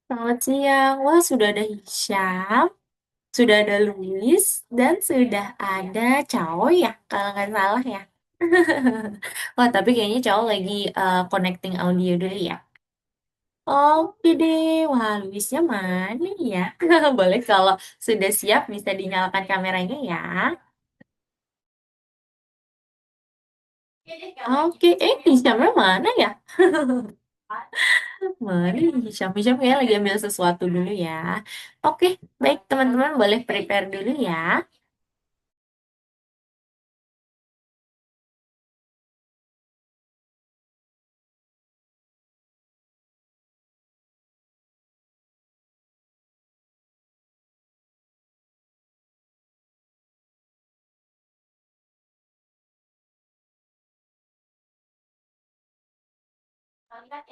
Selamat siang. Wah, sudah ada Hisham, sudah ada Luis, dan sudah ada Cao ya, kalau nggak salah ya. Wah, tapi kayaknya Cao lagi connecting audio dulu ya. Oke deh, wah Luisnya mana ya? Boleh kalau sudah siap bisa dinyalakan kameranya ya. Oke, Hishamnya mana ya? Mana Hisham? Hisham kayaknya lagi ambil sesuatu dulu ya. Oke, baik teman-teman boleh prepare dulu ya.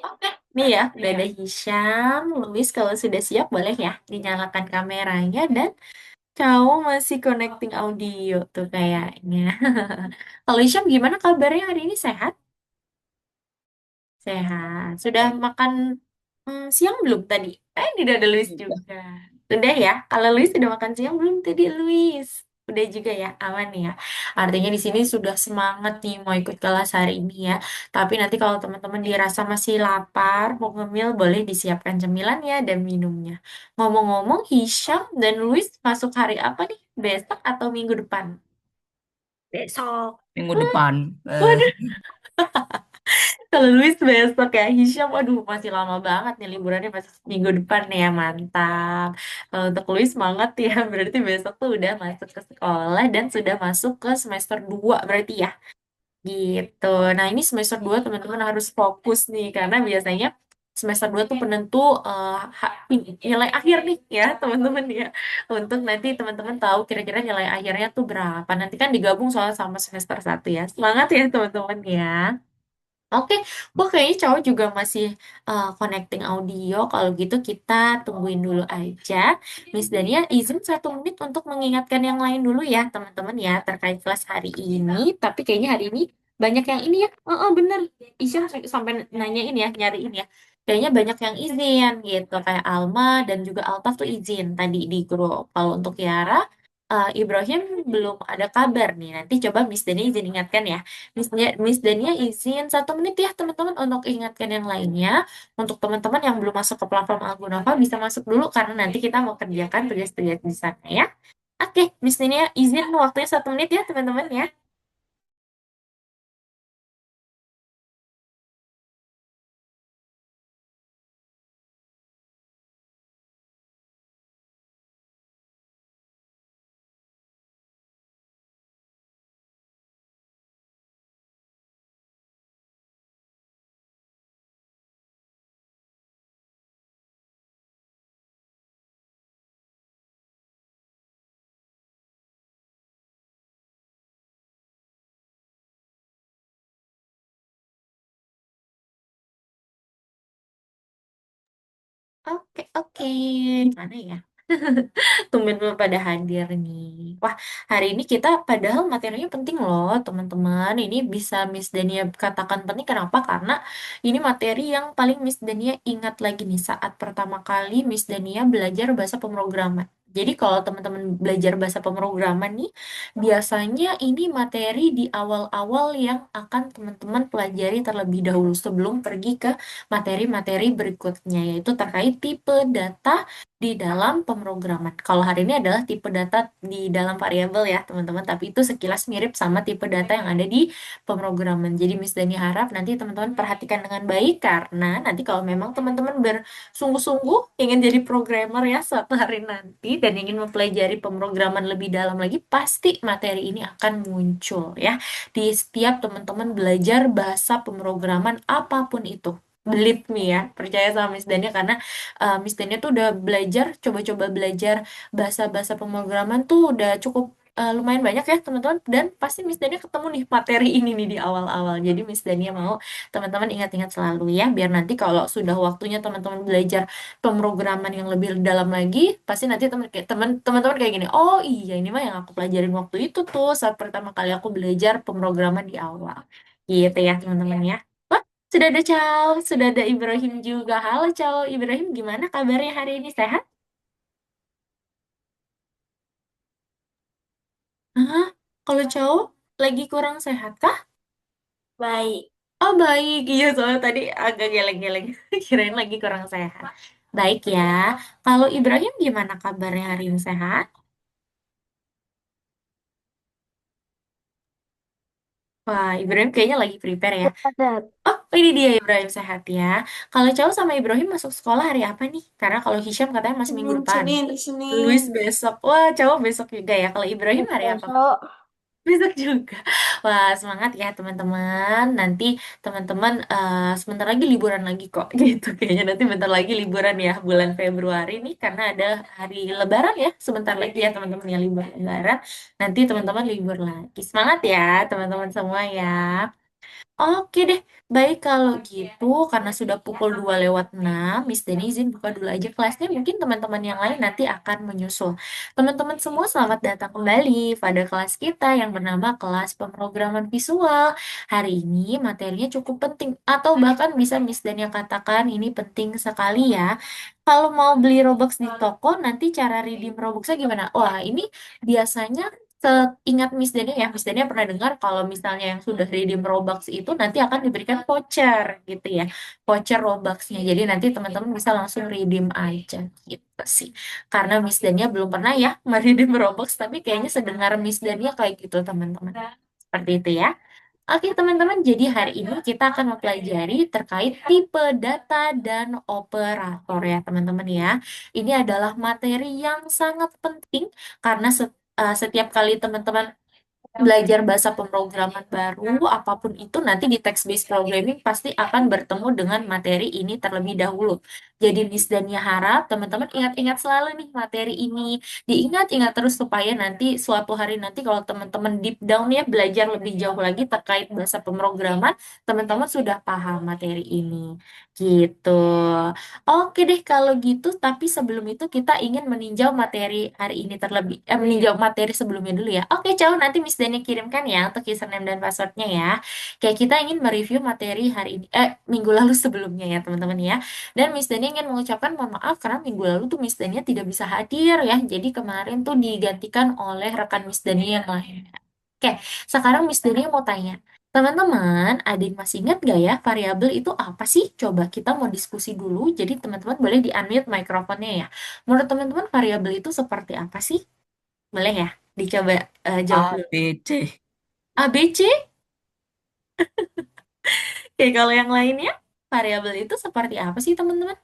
Oke, nih ya, udah ada Hisham, Luis kalau sudah siap boleh ya dinyalakan kameranya dan kamu masih connecting audio tuh kayaknya. Kalau Hisham gimana kabarnya hari ini sehat? Sehat. Sudah makan siang belum tadi? Ini udah ada Luis juga. Udah ya? Kalau Luis sudah makan siang belum tadi Luis? Udah juga ya, aman ya. Artinya di sini sudah semangat nih mau ikut kelas hari ini ya. Tapi nanti kalau teman-teman dirasa masih lapar, mau ngemil, boleh disiapkan cemilannya dan minumnya. Ngomong-ngomong, Hisham dan Luis masuk hari apa nih? Besok atau minggu depan? Besok. Minggu depan. Eh, Waduh, kalau Luis besok ya, Hisham, waduh masih lama banget nih liburannya masih minggu depan nih ya, mantap. Kalau untuk Luis semangat ya, berarti besok tuh udah masuk ke sekolah dan sudah masuk ke semester 2 berarti ya, gitu. Nah ini semester 2 teman-teman harus fokus nih, karena biasanya semester 2 tuh penentu nilai akhir nih ya teman-teman ya. Untuk nanti teman-teman tahu kira-kira nilai akhirnya tuh berapa. Nanti kan digabung soal sama semester 1 ya. Semangat ya teman-teman ya. Oke, wah kayaknya cowok juga masih connecting audio. Kalau gitu kita tungguin dulu aja. Miss Dania izin 1 menit untuk mengingatkan yang lain dulu ya, teman-teman ya, terkait kelas hari ini. Tapi kayaknya hari ini banyak yang ini ya. Oh, bener. Isya sampai nanyain ya, nyariin ya. Kayaknya banyak yang izin gitu. Kayak Alma dan juga Altaf tuh izin tadi di grup. Kalau untuk Kiara, Ibrahim belum ada kabar nih. Nanti coba Miss Dania izin ingatkan ya. Miss Dania izin 1 menit ya teman-teman untuk ingatkan yang lainnya. Untuk teman-teman yang belum masuk ke platform Algonova bisa masuk dulu karena nanti kita mau kerjakan tugas-tugas di sana ya. Oke, Miss Dania izin waktunya 1 menit ya teman-teman ya. Oke, oke. Mana ya? Tumben belum pada hadir nih. Wah, hari ini kita padahal materinya penting loh, teman-teman. Ini bisa Miss Dania katakan penting kenapa? Karena ini materi yang paling Miss Dania ingat lagi nih saat pertama kali Miss Dania belajar bahasa pemrograman. Jadi kalau teman-teman belajar bahasa pemrograman nih, biasanya ini materi di awal-awal yang akan teman-teman pelajari terlebih dahulu sebelum pergi ke materi-materi berikutnya, yaitu terkait tipe data di dalam pemrograman. Kalau hari ini adalah tipe data di dalam variabel ya, teman-teman, tapi itu sekilas mirip sama tipe data yang ada di pemrograman. Jadi Miss Dani harap nanti teman-teman perhatikan dengan baik karena nanti kalau memang teman-teman bersungguh-sungguh ingin jadi programmer ya suatu hari nanti dan ingin mempelajari pemrograman lebih dalam lagi, pasti materi ini akan muncul ya di setiap teman-teman belajar bahasa pemrograman apapun itu. Believe me ya, percaya sama Miss Dania karena Miss Dania tuh udah belajar, coba-coba belajar bahasa-bahasa pemrograman tuh udah cukup lumayan banyak ya teman-teman dan pasti Miss Dania ketemu nih materi ini nih di awal-awal. Jadi Miss Dania mau teman-teman ingat-ingat selalu ya biar nanti kalau sudah waktunya teman-teman belajar pemrograman yang lebih dalam lagi, pasti nanti teman-teman kayak gini. Oh iya, ini mah yang aku pelajarin waktu itu tuh saat pertama kali aku belajar pemrograman di awal. Gitu ya teman-teman ya. Sudah ada Chow, sudah ada Ibrahim juga. Halo Chow, Ibrahim gimana kabarnya hari ini sehat? Hah? Kalau Chow lagi kurang sehat kah? Baik. Oh baik, iya soalnya tadi agak geleng-geleng. Kirain lagi kurang sehat. Baik ya. Kalau Ibrahim gimana kabarnya hari ini sehat? Wah, Ibrahim kayaknya lagi prepare ya. Ada. Oh, ini dia Ibrahim sehat ya. Kalau Chow sama Ibrahim masuk sekolah hari apa nih? Karena kalau Hisham katanya masih minggu depan. Senin, Luis Senin. besok. Wah, Chow besok juga ya. Kalau Ibrahim hari apa? Besok. Besok juga. Wah, semangat ya teman-teman. Nanti teman-teman sebentar lagi liburan lagi kok. Gitu. Kayaknya nanti bentar lagi liburan ya bulan Februari nih karena ada hari Lebaran ya. Sebentar lagi ya teman-teman yang libur Lebaran. Nanti teman-teman libur lagi. Semangat ya teman-teman semua ya. Oke deh, baik kalau gitu karena sudah pukul 2 lewat 6, Miss Denny izin buka dulu aja kelasnya. Mungkin teman-teman yang lain nanti akan menyusul. Teman-teman semua selamat datang kembali pada kelas kita yang bernama kelas pemrograman visual. Hari ini materinya cukup penting atau bahkan bisa Miss Denny katakan ini penting sekali ya. Kalau mau beli Robux di toko, nanti cara redeem Robuxnya gimana? Wah, ini biasanya seingat Miss Dania ya, Miss Dania pernah dengar kalau misalnya yang sudah redeem Robux itu nanti akan diberikan voucher gitu ya, voucher Robuxnya. Jadi nanti teman-teman bisa langsung redeem aja gitu sih. Karena Miss Dania belum pernah ya meredeem Robux, tapi kayaknya sedengar Miss Dania kayak gitu teman-teman. Seperti itu ya. Oke teman-teman, jadi hari ini kita akan mempelajari terkait tipe data dan operator ya teman-teman ya. Ini adalah materi yang sangat penting karena setiap kali teman-teman belajar bahasa pemrograman baru, apapun itu nanti di text-based programming pasti akan bertemu dengan materi ini terlebih dahulu. Jadi Miss Dania harap teman-teman ingat-ingat selalu nih materi ini, diingat-ingat terus supaya nanti suatu hari nanti kalau teman-teman deep down ya belajar lebih jauh lagi terkait bahasa pemrograman, teman-teman sudah paham materi ini. Gitu. Oke deh kalau gitu, tapi sebelum itu kita ingin meninjau materi hari ini meninjau materi sebelumnya dulu ya. Oke, Chow, nanti Miss Dani kirimkan ya untuk username dan passwordnya ya. Kayak kita ingin mereview materi hari ini, minggu lalu sebelumnya ya teman-teman ya. Dan Miss Dani ingin mengucapkan mohon maaf karena minggu lalu tuh Miss Dani tidak bisa hadir ya. Jadi kemarin tuh digantikan oleh rekan Miss Dani yang lain. Oke, sekarang Miss Dani mau tanya. Teman-teman, ada yang masih ingat gak ya variabel itu apa sih? Coba kita mau diskusi dulu. Jadi teman-teman boleh di-unmute mikrofonnya ya. Menurut teman-teman variabel itu seperti apa sih? Boleh ya? Dicoba jawab A, dulu. B, C. A, B, C? Oke, kalau yang lainnya, variabel itu seperti apa sih teman-teman?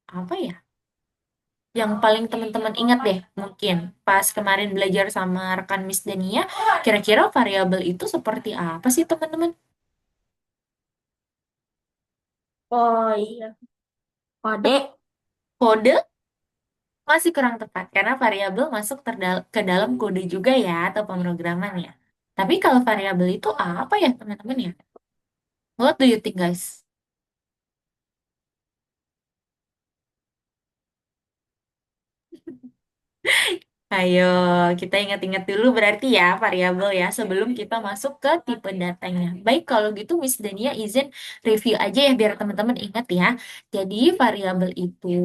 Apa ya? Yang paling teman-teman ingat deh, mungkin pas kemarin belajar sama rekan Miss Dania, kira-kira variabel itu seperti apa sih teman-teman? Oh iya. Kode. Kode masih kurang tepat karena variabel masuk ke dalam kode juga ya atau pemrograman ya. Tapi kalau variabel itu apa ya teman-teman ya? What do you think guys? Ayo, kita ingat-ingat dulu berarti ya variabel ya sebelum kita masuk ke tipe datanya. Baik, kalau gitu Miss Dania izin review aja ya biar teman-teman ingat ya. Jadi variabel itu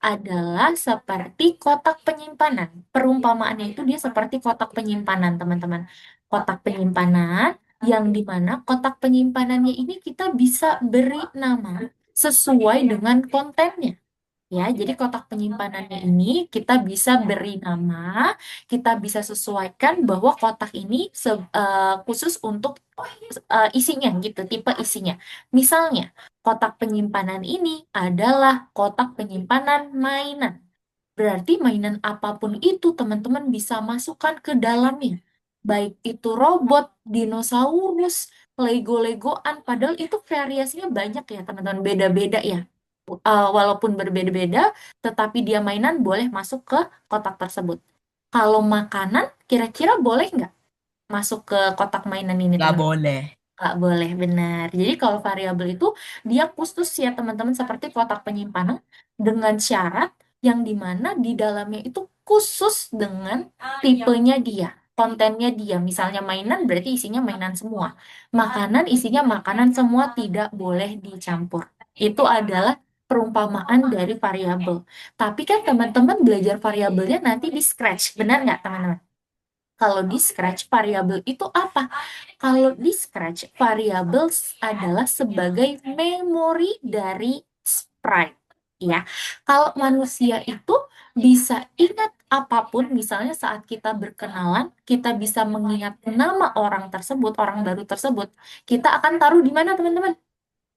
adalah seperti kotak penyimpanan. Perumpamaannya itu dia seperti kotak penyimpanan, teman-teman. Kotak penyimpanan yang dimana kotak penyimpanannya ini kita bisa beri nama sesuai dengan kontennya. Ya, jadi kotak penyimpanannya ini kita bisa beri nama, kita bisa sesuaikan bahwa kotak ini khusus untuk isinya gitu, tipe isinya. Misalnya, kotak penyimpanan ini adalah kotak penyimpanan mainan. Berarti mainan apapun itu teman-teman bisa masukkan ke dalamnya. Baik itu robot, dinosaurus, Lego-Legoan, padahal itu variasinya banyak ya teman-teman, beda-beda ya. Walaupun berbeda-beda, tetapi dia mainan boleh masuk ke kotak tersebut. Kalau makanan, kira-kira boleh nggak masuk ke kotak mainan ini Nggak teman? boleh. Nggak boleh, benar. Jadi kalau variabel itu dia khusus ya teman-teman seperti kotak penyimpanan dengan syarat yang dimana di dalamnya itu khusus dengan tipenya dia, kontennya dia. Misalnya mainan berarti isinya mainan semua. Makanan isinya makanan semua, tidak boleh dicampur. Itu adalah perumpamaan dari variabel. Tapi kan teman-teman belajar variabelnya nanti di Scratch, benar nggak teman-teman? Kalau di Scratch, variabel itu apa? Kalau di Scratch, variabel adalah sebagai memori dari sprite. Ya, kalau manusia itu bisa ingat apapun, misalnya saat kita berkenalan, kita bisa mengingat nama orang tersebut, orang baru tersebut, kita akan taruh di mana, teman-teman?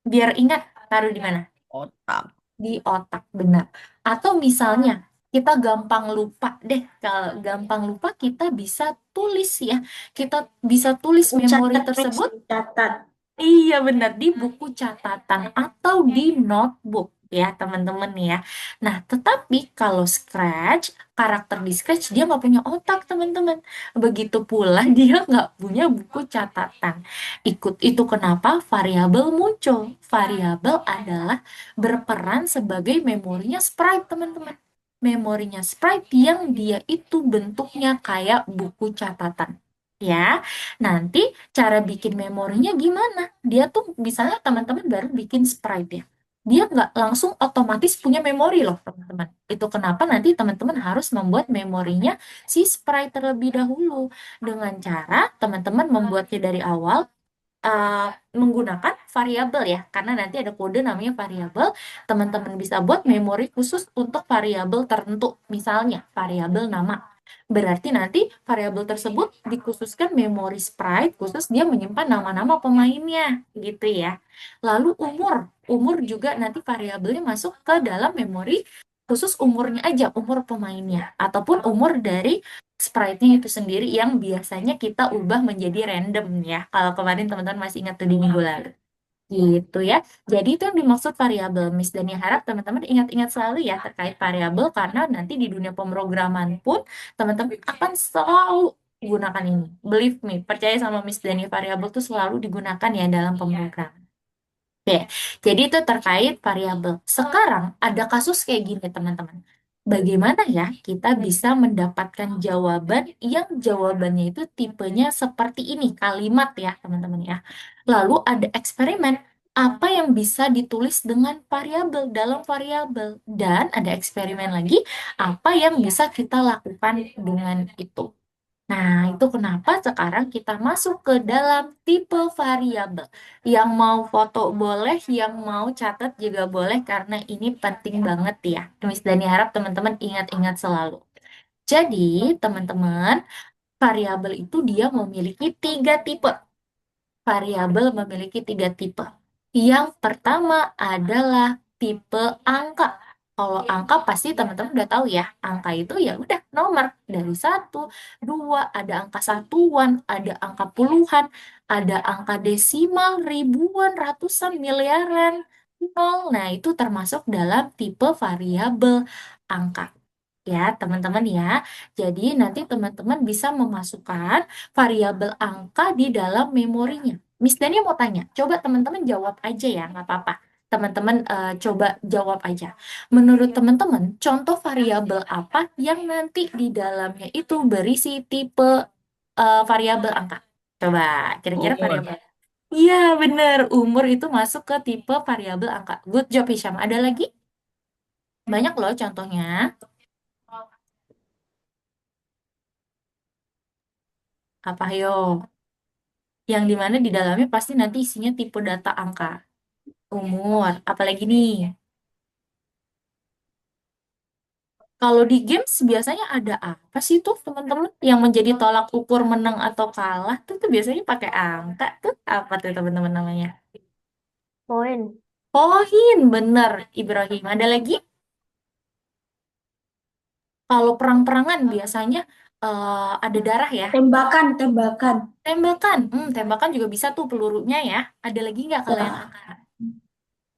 Biar ingat, taruh di mana? Otak. Di otak, benar. Atau misalnya kita gampang lupa deh, kalau gampang lupa kita bisa tulis ya. Kita bisa tulis memori Catat, Max. tersebut. Catat. Iya benar, di buku catatan atau di notebook ya teman-teman ya. Nah, tetapi kalau Scratch, karakter di Scratch dia nggak punya otak teman-teman. Begitu pula dia nggak punya buku catatan. Itu kenapa variabel muncul. Variabel adalah berperan sebagai memorinya sprite teman-teman. Memorinya sprite yang dia itu bentuknya kayak buku catatan. Ya, nanti cara bikin memorinya gimana? Dia tuh misalnya teman-teman baru bikin sprite ya. Dia nggak langsung otomatis punya memori loh teman-teman. Itu kenapa nanti teman-teman harus membuat memorinya si sprite terlebih dahulu. Dengan cara teman-teman membuatnya dari awal uh, menggunakan variabel ya. Karena nanti ada kode namanya variabel. Teman-teman bisa buat memori khusus untuk variabel tertentu. Misalnya variabel nama. Berarti nanti variabel tersebut dikhususkan memori sprite khusus dia menyimpan nama-nama pemainnya gitu ya. Lalu umur, umur juga nanti variabelnya masuk ke dalam memori khusus umurnya aja, umur pemainnya ataupun umur dari sprite-nya itu sendiri yang biasanya kita ubah menjadi random ya. Kalau kemarin teman-teman masih ingat tuh di minggu lalu. Gitu ya. Jadi itu yang dimaksud variabel, Miss. Dan yang harap teman-teman ingat-ingat selalu ya terkait variabel karena nanti di dunia pemrograman pun teman-teman akan selalu gunakan ini. Believe me, percaya sama Miss Dani, variabel itu selalu digunakan ya dalam pemrograman. Oke, jadi itu terkait variabel. Sekarang ada kasus kayak gini, teman-teman. Bagaimana ya kita bisa mendapatkan jawaban yang jawabannya itu tipenya seperti ini, kalimat ya, teman-teman ya. Lalu ada eksperimen, apa yang bisa ditulis dengan variabel dalam variabel. Dan ada eksperimen lagi, apa yang bisa kita lakukan dengan itu. Nah, itu kenapa sekarang kita masuk ke dalam tipe variabel. Yang mau foto boleh, yang mau catat juga boleh, karena ini penting banget ya. Miss Dani harap teman-teman ingat-ingat selalu. Jadi, teman-teman, variabel itu dia memiliki tiga tipe. Variabel memiliki tiga tipe. Yang pertama adalah tipe angka. Kalau angka pasti teman-teman udah tahu ya. Angka itu ya udah nomor dari satu, dua, ada angka satuan, ada angka puluhan, ada angka desimal, ribuan, ratusan, miliaran, nol. Nah, itu termasuk dalam tipe variabel angka. Ya, teman-teman ya. Jadi nanti teman-teman bisa memasukkan variabel angka di dalam memorinya. Miss Dani mau tanya, coba teman-teman jawab aja ya, nggak apa-apa. Teman-teman coba jawab aja. Menurut teman-teman, contoh variabel apa yang nanti di dalamnya itu berisi tipe variabel angka? Coba, kira-kira Umur. variabel. Iya, bener. Umur itu masuk ke tipe variabel angka. Good job, Hisham. Ada lagi? Banyak loh contohnya. Apa, yo? Yang dimana di dalamnya pasti nanti isinya tipe data angka. Umur, apalagi nih. Kalau di games biasanya ada apa sih tuh teman-teman yang menjadi tolak ukur menang atau kalah tuh biasanya pakai angka tuh apa tuh teman-teman namanya? Poin. Poin, bener Ibrahim. Ada lagi? Kalau perang-perangan biasanya ada darah ya. Tembakan, tembakan. Tembakan, tembakan juga bisa tuh pelurunya ya. Ada lagi nggak kalau yang Ya, angka?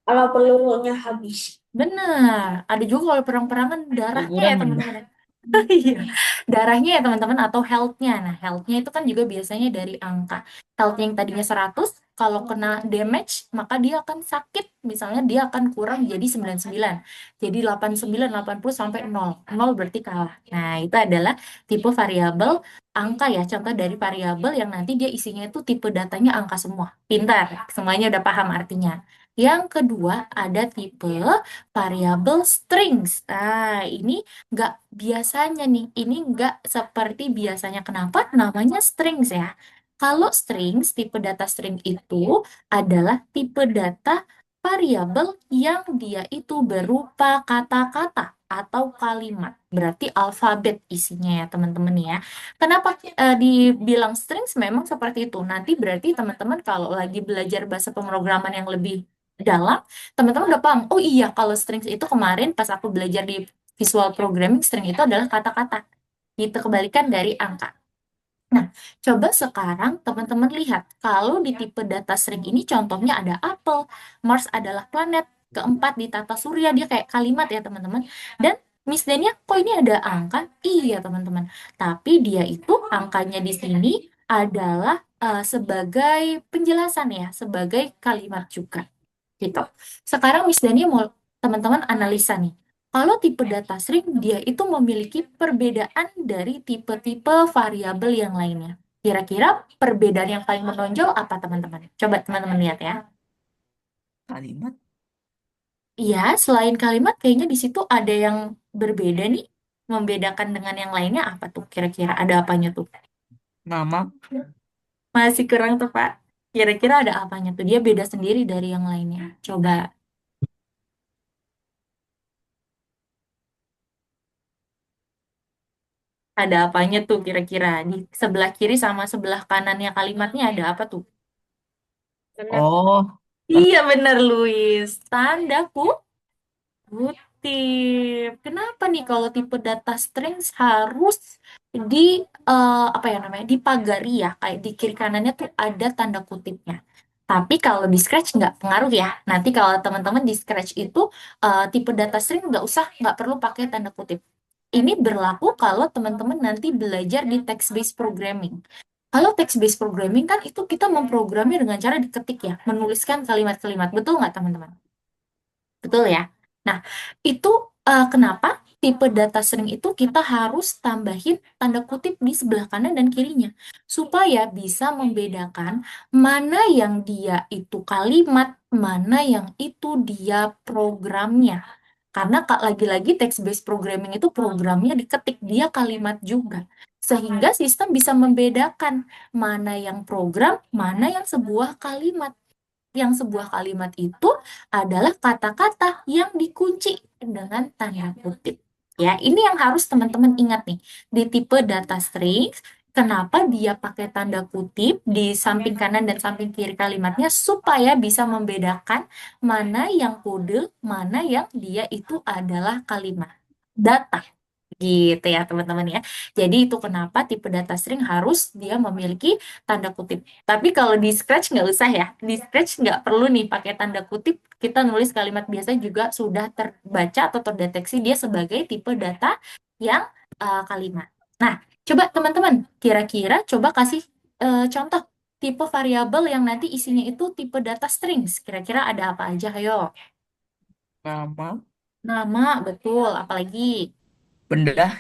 kalau pelurunya habis. Benar, ada juga kalau perang-perangan darahnya ya Liburan teman-teman. mana? Ya. Iya, darahnya ya teman-teman atau health-nya. Nah, health-nya itu kan juga biasanya dari angka. Health yang tadinya 100, kalau kena damage, maka dia akan sakit. Misalnya dia akan kurang jadi 99. Jadi 89, 80 sampai 0. 0 berarti kalah. Nah, itu adalah tipe variabel angka ya. Contoh dari variabel yang nanti dia isinya itu tipe datanya angka semua. Pintar, semuanya udah paham artinya. Yang kedua ada tipe variabel strings. Nah, ini nggak biasanya nih. Ini nggak seperti biasanya. Kenapa? Namanya strings ya. Kalau strings, tipe data string itu adalah tipe data variabel yang dia itu berupa kata-kata atau kalimat. Berarti alfabet isinya ya teman-teman ya. Kenapa dibilang strings memang seperti itu? Nanti berarti teman-teman kalau lagi belajar bahasa pemrograman yang lebih dalam, teman-teman udah paham. Oh iya, kalau strings itu kemarin pas aku belajar di visual programming, string itu adalah kata-kata. Itu kebalikan dari angka. Nah, coba sekarang teman-teman lihat, kalau di tipe data string ini contohnya ada apel, Mars adalah planet, keempat di tata surya, dia kayak kalimat ya teman-teman. Dan Miss Denia, kok ini ada angka? Iya teman-teman, tapi dia itu angkanya di sini adalah sebagai penjelasan ya, sebagai kalimat juga gitu. Sekarang Miss Dania mau teman-teman analisa nih. Kalau tipe data string, dia itu memiliki perbedaan dari tipe-tipe variabel yang lainnya. Kira-kira perbedaan yang paling menonjol apa, teman-teman? Coba teman-teman lihat ya. Kalimat Iya, selain kalimat, kayaknya di situ ada yang berbeda nih. Membedakan dengan yang lainnya apa tuh? Kira-kira ada apanya tuh? nama Masih kurang tuh, Pak. Kira-kira ada apanya tuh? Dia beda sendiri dari yang lainnya. Coba, ada apanya tuh kira-kira? Di sebelah kiri sama sebelah kanannya kalimatnya ada apa tuh? Benar. oh Iya bener, Luis. Tanda kutip. Kenapa nih kalau tipe data strings harus di apa ya namanya, dipagari ya, kayak di kiri kanannya tuh ada tanda kutipnya. Tapi kalau di Scratch nggak pengaruh ya. Nanti kalau teman-teman di Scratch itu tipe data string nggak perlu pakai tanda kutip. Ini berlaku kalau teman-teman nanti belajar di text-based programming. Kalau text-based programming kan itu kita memprogramnya dengan cara diketik ya, menuliskan kalimat-kalimat. Betul nggak teman-teman? Betul ya? Nah, itu kenapa tipe data string itu kita harus tambahin tanda kutip di sebelah kanan dan kirinya. Supaya bisa membedakan mana yang dia itu kalimat, mana yang itu dia programnya. Karena lagi-lagi text-based programming itu programnya diketik, dia kalimat juga. Sehingga sistem bisa membedakan mana yang program, mana yang sebuah kalimat. Yang sebuah kalimat itu adalah kata-kata yang dikunci dengan tanda kutip. Ya, ini yang harus teman-teman ingat nih. Di tipe data string, kenapa dia pakai tanda kutip di samping kanan dan samping kiri kalimatnya supaya bisa membedakan mana yang kode, mana yang dia itu adalah kalimat. Data. Gitu ya teman-teman ya. Jadi itu kenapa tipe data string harus dia memiliki tanda kutip. Tapi kalau di Scratch nggak usah ya. Di Scratch nggak perlu nih pakai tanda kutip. Kita nulis kalimat biasa juga sudah terbaca atau terdeteksi dia sebagai tipe data yang kalimat. Nah, coba teman-teman, kira-kira coba kasih contoh tipe variabel yang nanti isinya itu tipe data strings. Kira-kira ada apa aja? Ayo. nama Nama, betul. Apalagi? benda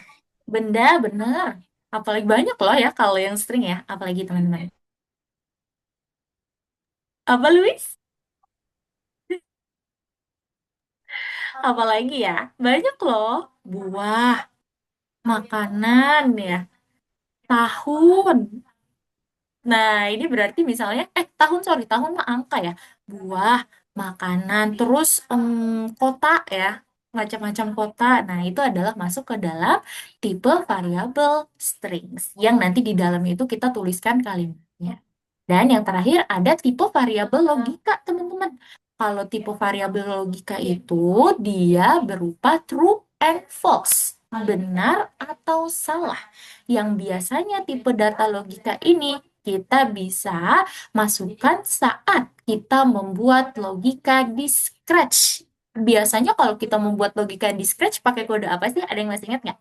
Benda, bener. Apalagi banyak loh ya kalau yang string ya. Apalagi teman-teman. Apa, Luis? Apalagi ya? Banyak loh. Buah, makanan ya. Tahun. Nah, ini berarti misalnya, tahun, sorry, tahun mah angka ya. Buah, makanan, terus kota ya. Macam-macam kota. Nah, itu adalah masuk ke dalam tipe variabel strings. Yang nanti di dalamnya itu kita tuliskan kalimatnya. Dan yang terakhir ada tipe variabel logika, teman-teman. Kalau tipe variabel logika itu dia berupa true and false, benar atau salah. Yang biasanya tipe data logika ini kita bisa masukkan saat kita membuat logika di Scratch. Biasanya kalau kita membuat logika di Scratch pakai kode apa sih? Ada yang masih ingat nggak?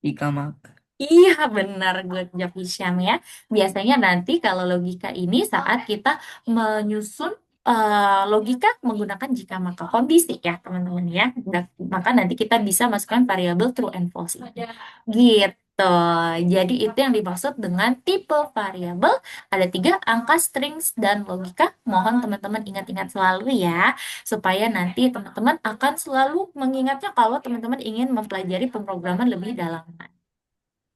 Ika mak Iya benar good job Hisham ya. Biasanya nanti kalau logika ini saat kita menyusun logika menggunakan jika maka kondisi ya teman-teman ya. Maka nanti kita bisa masukkan variabel true and false ini. Gitu. Jadi itu yang dimaksud dengan tipe variabel. Ada tiga angka, strings, dan logika. Mohon teman-teman ingat-ingat selalu ya. Supaya nanti teman-teman akan selalu mengingatnya kalau teman-teman ingin mempelajari pemrograman lebih dalam.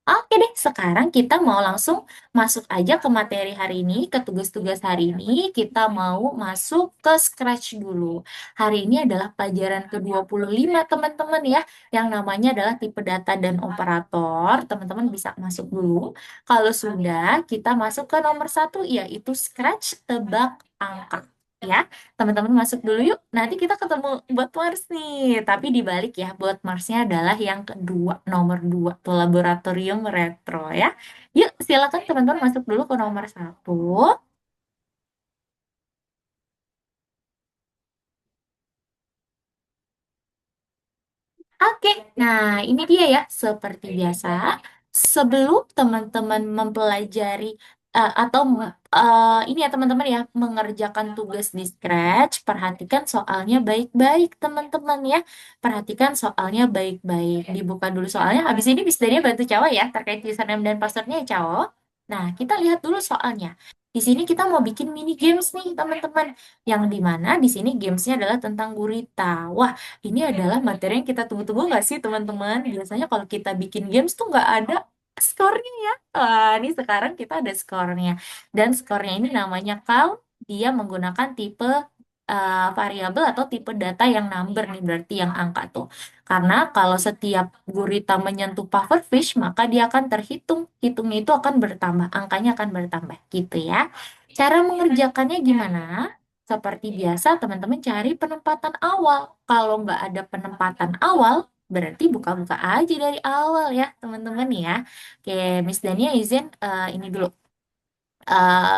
Oke deh, sekarang kita mau langsung masuk aja ke materi hari ini, ke tugas-tugas hari ini. Kita mau masuk ke Scratch dulu. Hari ini adalah pelajaran ke-25 teman-teman ya, yang namanya adalah tipe data dan operator. Teman-teman bisa masuk dulu. Kalau sudah, kita masuk ke nomor satu, yaitu Scratch tebak angka. Ya, teman-teman masuk dulu yuk. Nanti kita ketemu buat Mars nih. Tapi dibalik ya, buat Marsnya adalah yang kedua, nomor dua, tuh laboratorium retro ya. Yuk, silakan teman-teman masuk dulu ke nomor satu. Oke, nah ini dia ya, seperti biasa. Sebelum teman-teman mempelajari atau ini ya teman-teman ya, mengerjakan tugas di Scratch, perhatikan soalnya baik-baik teman-teman ya. Perhatikan soalnya baik-baik. Dibuka dulu soalnya, habis ini Miss Dania bantu Cawa ya, terkait username dan passwordnya ya Cawa. Nah, kita lihat dulu soalnya. Di sini kita mau bikin mini games nih teman-teman. Yang dimana di sini gamesnya adalah tentang gurita. Wah, ini adalah materi yang kita tunggu-tunggu nggak sih teman-teman? Biasanya kalau kita bikin games tuh nggak ada skornya ya. Wah, ini sekarang kita ada skornya. Dan skornya ini namanya count. Dia menggunakan tipe variabel atau tipe data yang number nih, berarti yang angka tuh. Karena kalau setiap gurita menyentuh pufferfish, maka dia akan terhitung. Hitungnya itu akan bertambah, angkanya akan bertambah gitu ya. Cara mengerjakannya gimana? Seperti biasa, teman-teman cari penempatan awal. Kalau nggak ada penempatan awal, berarti buka-buka aja dari awal ya, teman-teman ya. Oke, Miss Dania izin ini dulu. eh,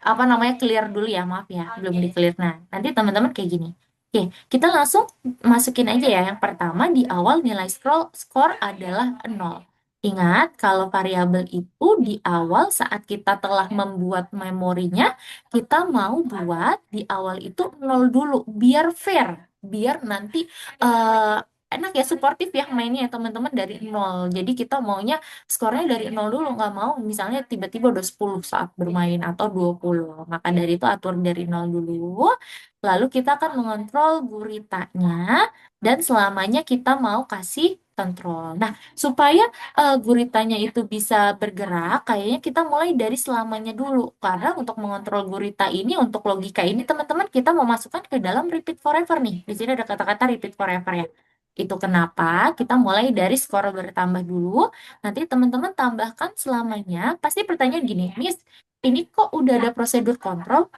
apa namanya clear dulu ya, maaf ya, belum di clear. Nah, nanti teman-teman kayak gini. Oke, kita langsung masukin aja ya. Yang pertama di awal nilai skor adalah 0. Ingat, kalau variabel itu di awal saat kita telah membuat memorinya, kita mau buat di awal itu 0 dulu, biar fair. Biar nanti eh, enak ya, suportif ya mainnya ya teman-teman dari 0. Jadi kita maunya skornya dari 0 dulu, nggak mau misalnya tiba-tiba udah 10 saat bermain atau 20. Maka dari itu atur dari 0 dulu. Lalu kita akan mengontrol guritanya dan selamanya kita mau kasih kontrol. Nah, supaya guritanya itu bisa bergerak, kayaknya kita mulai dari selamanya dulu. Karena untuk mengontrol gurita ini, untuk logika ini, teman-teman, kita mau masukkan ke dalam repeat forever nih. Di sini ada kata-kata repeat forever ya. Itu kenapa kita mulai dari skor bertambah dulu. Nanti teman-teman tambahkan selamanya. Pasti pertanyaan gini, Miss, ini kok udah ada prosedur kontrol?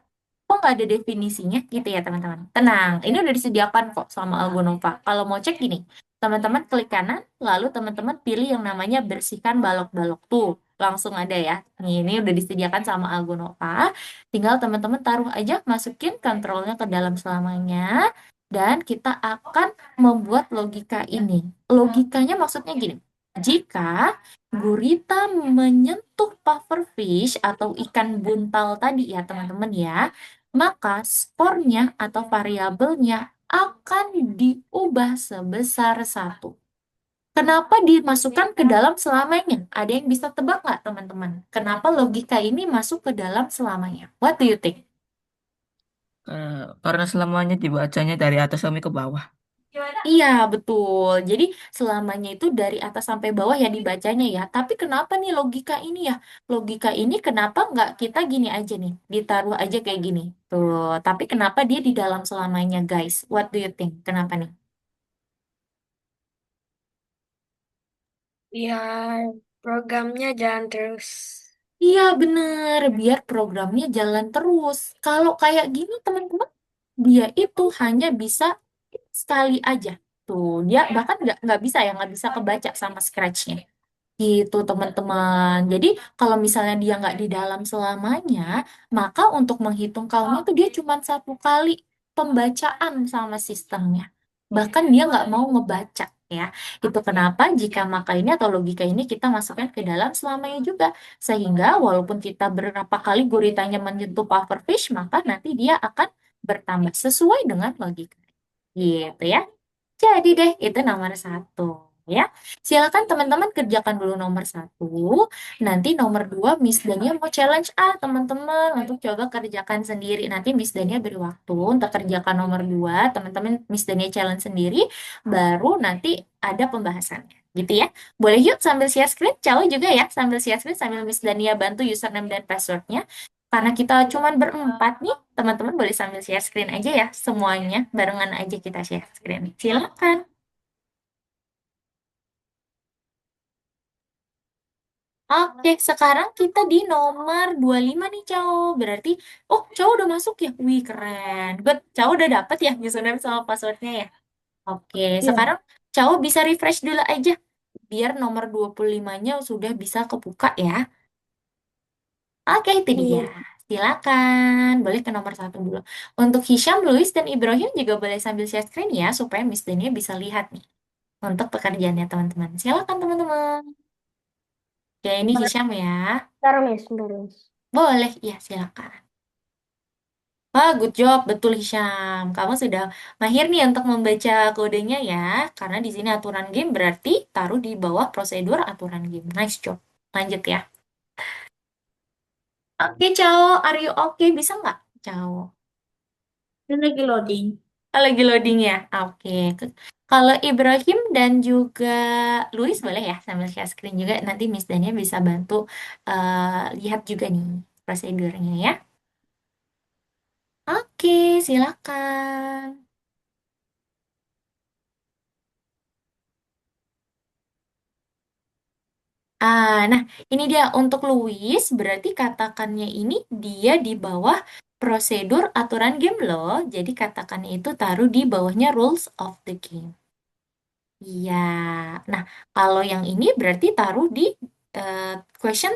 Kok nggak ada definisinya gitu ya teman-teman? Tenang, ini udah disediakan kok sama Algonova. Kalau mau cek gini, teman-teman klik kanan, lalu teman-teman pilih yang namanya bersihkan balok-balok tuh. Langsung ada ya. Ini udah disediakan sama Algonova. Tinggal teman-teman taruh aja, masukin kontrolnya ke dalam selamanya. Dan kita akan membuat logika ini. Logikanya maksudnya gini. Jika gurita menyentuh pufferfish atau ikan buntal tadi ya teman-teman ya, maka skornya atau variabelnya akan diubah sebesar satu. Kenapa dimasukkan ke dalam selamanya? Ada yang bisa tebak nggak, teman-teman? Kenapa logika ini masuk ke dalam selamanya? What do you think? Karena selamanya dibacanya dari atas sampai ke bawah. Iya, betul. Jadi selamanya itu dari atas sampai bawah ya dibacanya ya. Tapi kenapa nih logika ini ya? Logika ini kenapa nggak kita gini aja nih? Ditaruh aja kayak gini. Tuh. Tapi kenapa dia di dalam selamanya, guys? What do you think? Kenapa nih? Biar programnya jalan terus. Iya, bener. Biar programnya jalan terus. Kalau kayak gini, teman-teman, dia itu hanya bisa sekali aja. Tuh, dia bahkan nggak bisa ya, nggak bisa kebaca sama scratch-nya. Gitu teman-teman. Jadi kalau misalnya dia nggak di dalam selamanya, maka untuk menghitung count itu dia cuma satu kali pembacaan sama sistemnya. Bahkan dia nggak mau ngebaca. ya. Itu kenapa jika maka ini atau logika ini kita masukkan ke dalam selamanya juga. Sehingga walaupun kita berapa kali guritanya menyentuh pufferfish, maka nanti dia akan bertambah sesuai dengan logika. Gitu ya. Jadi deh, itu nomor satu. Ya, silakan teman-teman kerjakan dulu nomor satu. Nanti nomor dua, Miss Dania mau challenge teman-teman untuk coba kerjakan sendiri. Nanti Miss Dania beri waktu untuk kerjakan nomor dua. Teman-teman Miss Dania challenge sendiri, baru nanti ada pembahasannya. Gitu ya. Boleh yuk sambil share screen, Cao juga ya. Sambil share screen, sambil Miss Dania bantu username dan passwordnya. Karena kita cuman berempat nih, teman-teman boleh sambil share screen aja ya. Semuanya barengan aja kita share screen. Silakan. Oke, sekarang kita di nomor 25 nih, Cao. Berarti, oh, Cao udah masuk ya? Wih, keren. Good. Cao udah dapet ya username sama passwordnya ya? Oke, Iya. sekarang Cao bisa refresh dulu aja. Biar nomor 25-nya sudah bisa kebuka ya. Oke, itu dia. Iya. Silakan. Boleh ke nomor satu dulu. Untuk Hisham, Luis, dan Ibrahim juga boleh sambil share screen ya, supaya Miss Dania bisa lihat nih. Untuk pekerjaannya, teman-teman. Silakan, teman-teman. Oke, ini Hisham ya. Bentar, Miss. Bentar, Miss. Boleh, ya, silakan. Wah, good job. Betul, Hisham. Kamu sudah mahir nih untuk membaca kodenya ya. Karena di sini aturan game berarti taruh di bawah prosedur aturan game. Nice job. Lanjut ya. Oke, Cao. Are you okay? Bisa nggak, Cao? Ini lagi loading. Oh, lagi loading ya? Oke. Kalau Ibrahim dan juga Luis boleh ya sambil share screen juga. Nanti Miss Dania bisa bantu lihat juga nih prosedurnya ya. Oke, silakan. Nah, ini dia untuk Luis, berarti katakannya ini dia di bawah prosedur aturan game loh. Jadi katakannya itu taruh di bawahnya rules of the game. Iya. Nah, kalau yang ini berarti taruh di eh, question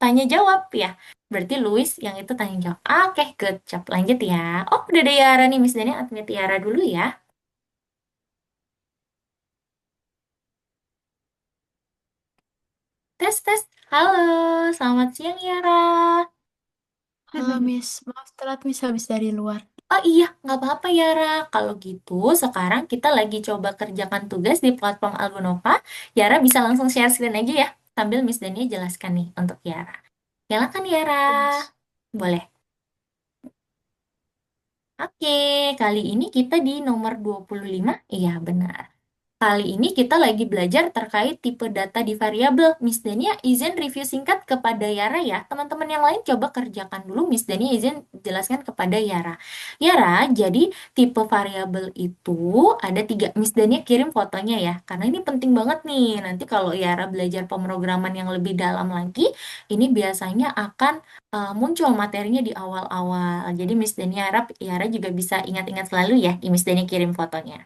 tanya jawab ya. Berarti Louis yang itu tanya jawab. Oke, good job. Lanjut ya. Oh, udah ada Yara nih, Miss Dani admit Yara dulu ya. Tes, tes. Halo, selamat siang Yara. Halo Miss, maaf telat Miss habis dari luar. Oh iya, nggak apa-apa Yara. Kalau gitu, sekarang kita lagi coba kerjakan tugas di platform Algonova. Yara bisa langsung share screen aja ya, sambil Miss Dani jelaskan nih untuk Yara. Silakan Yara. Yes. Boleh. Oke, kali ini kita di nomor 25. Iya, benar. Kali ini kita lagi belajar terkait tipe data di variabel. Miss Dania izin review singkat kepada Yara ya. Teman-teman yang lain coba kerjakan dulu. Miss Dania izin jelaskan kepada Yara. Yara, jadi tipe variabel itu ada tiga. Miss Dania kirim fotonya ya. Karena ini penting banget nih. Nanti kalau Yara belajar pemrograman yang lebih dalam lagi, ini biasanya akan muncul materinya di awal-awal. Jadi Miss Dania harap Yara juga bisa ingat-ingat selalu ya. Miss Dania kirim fotonya.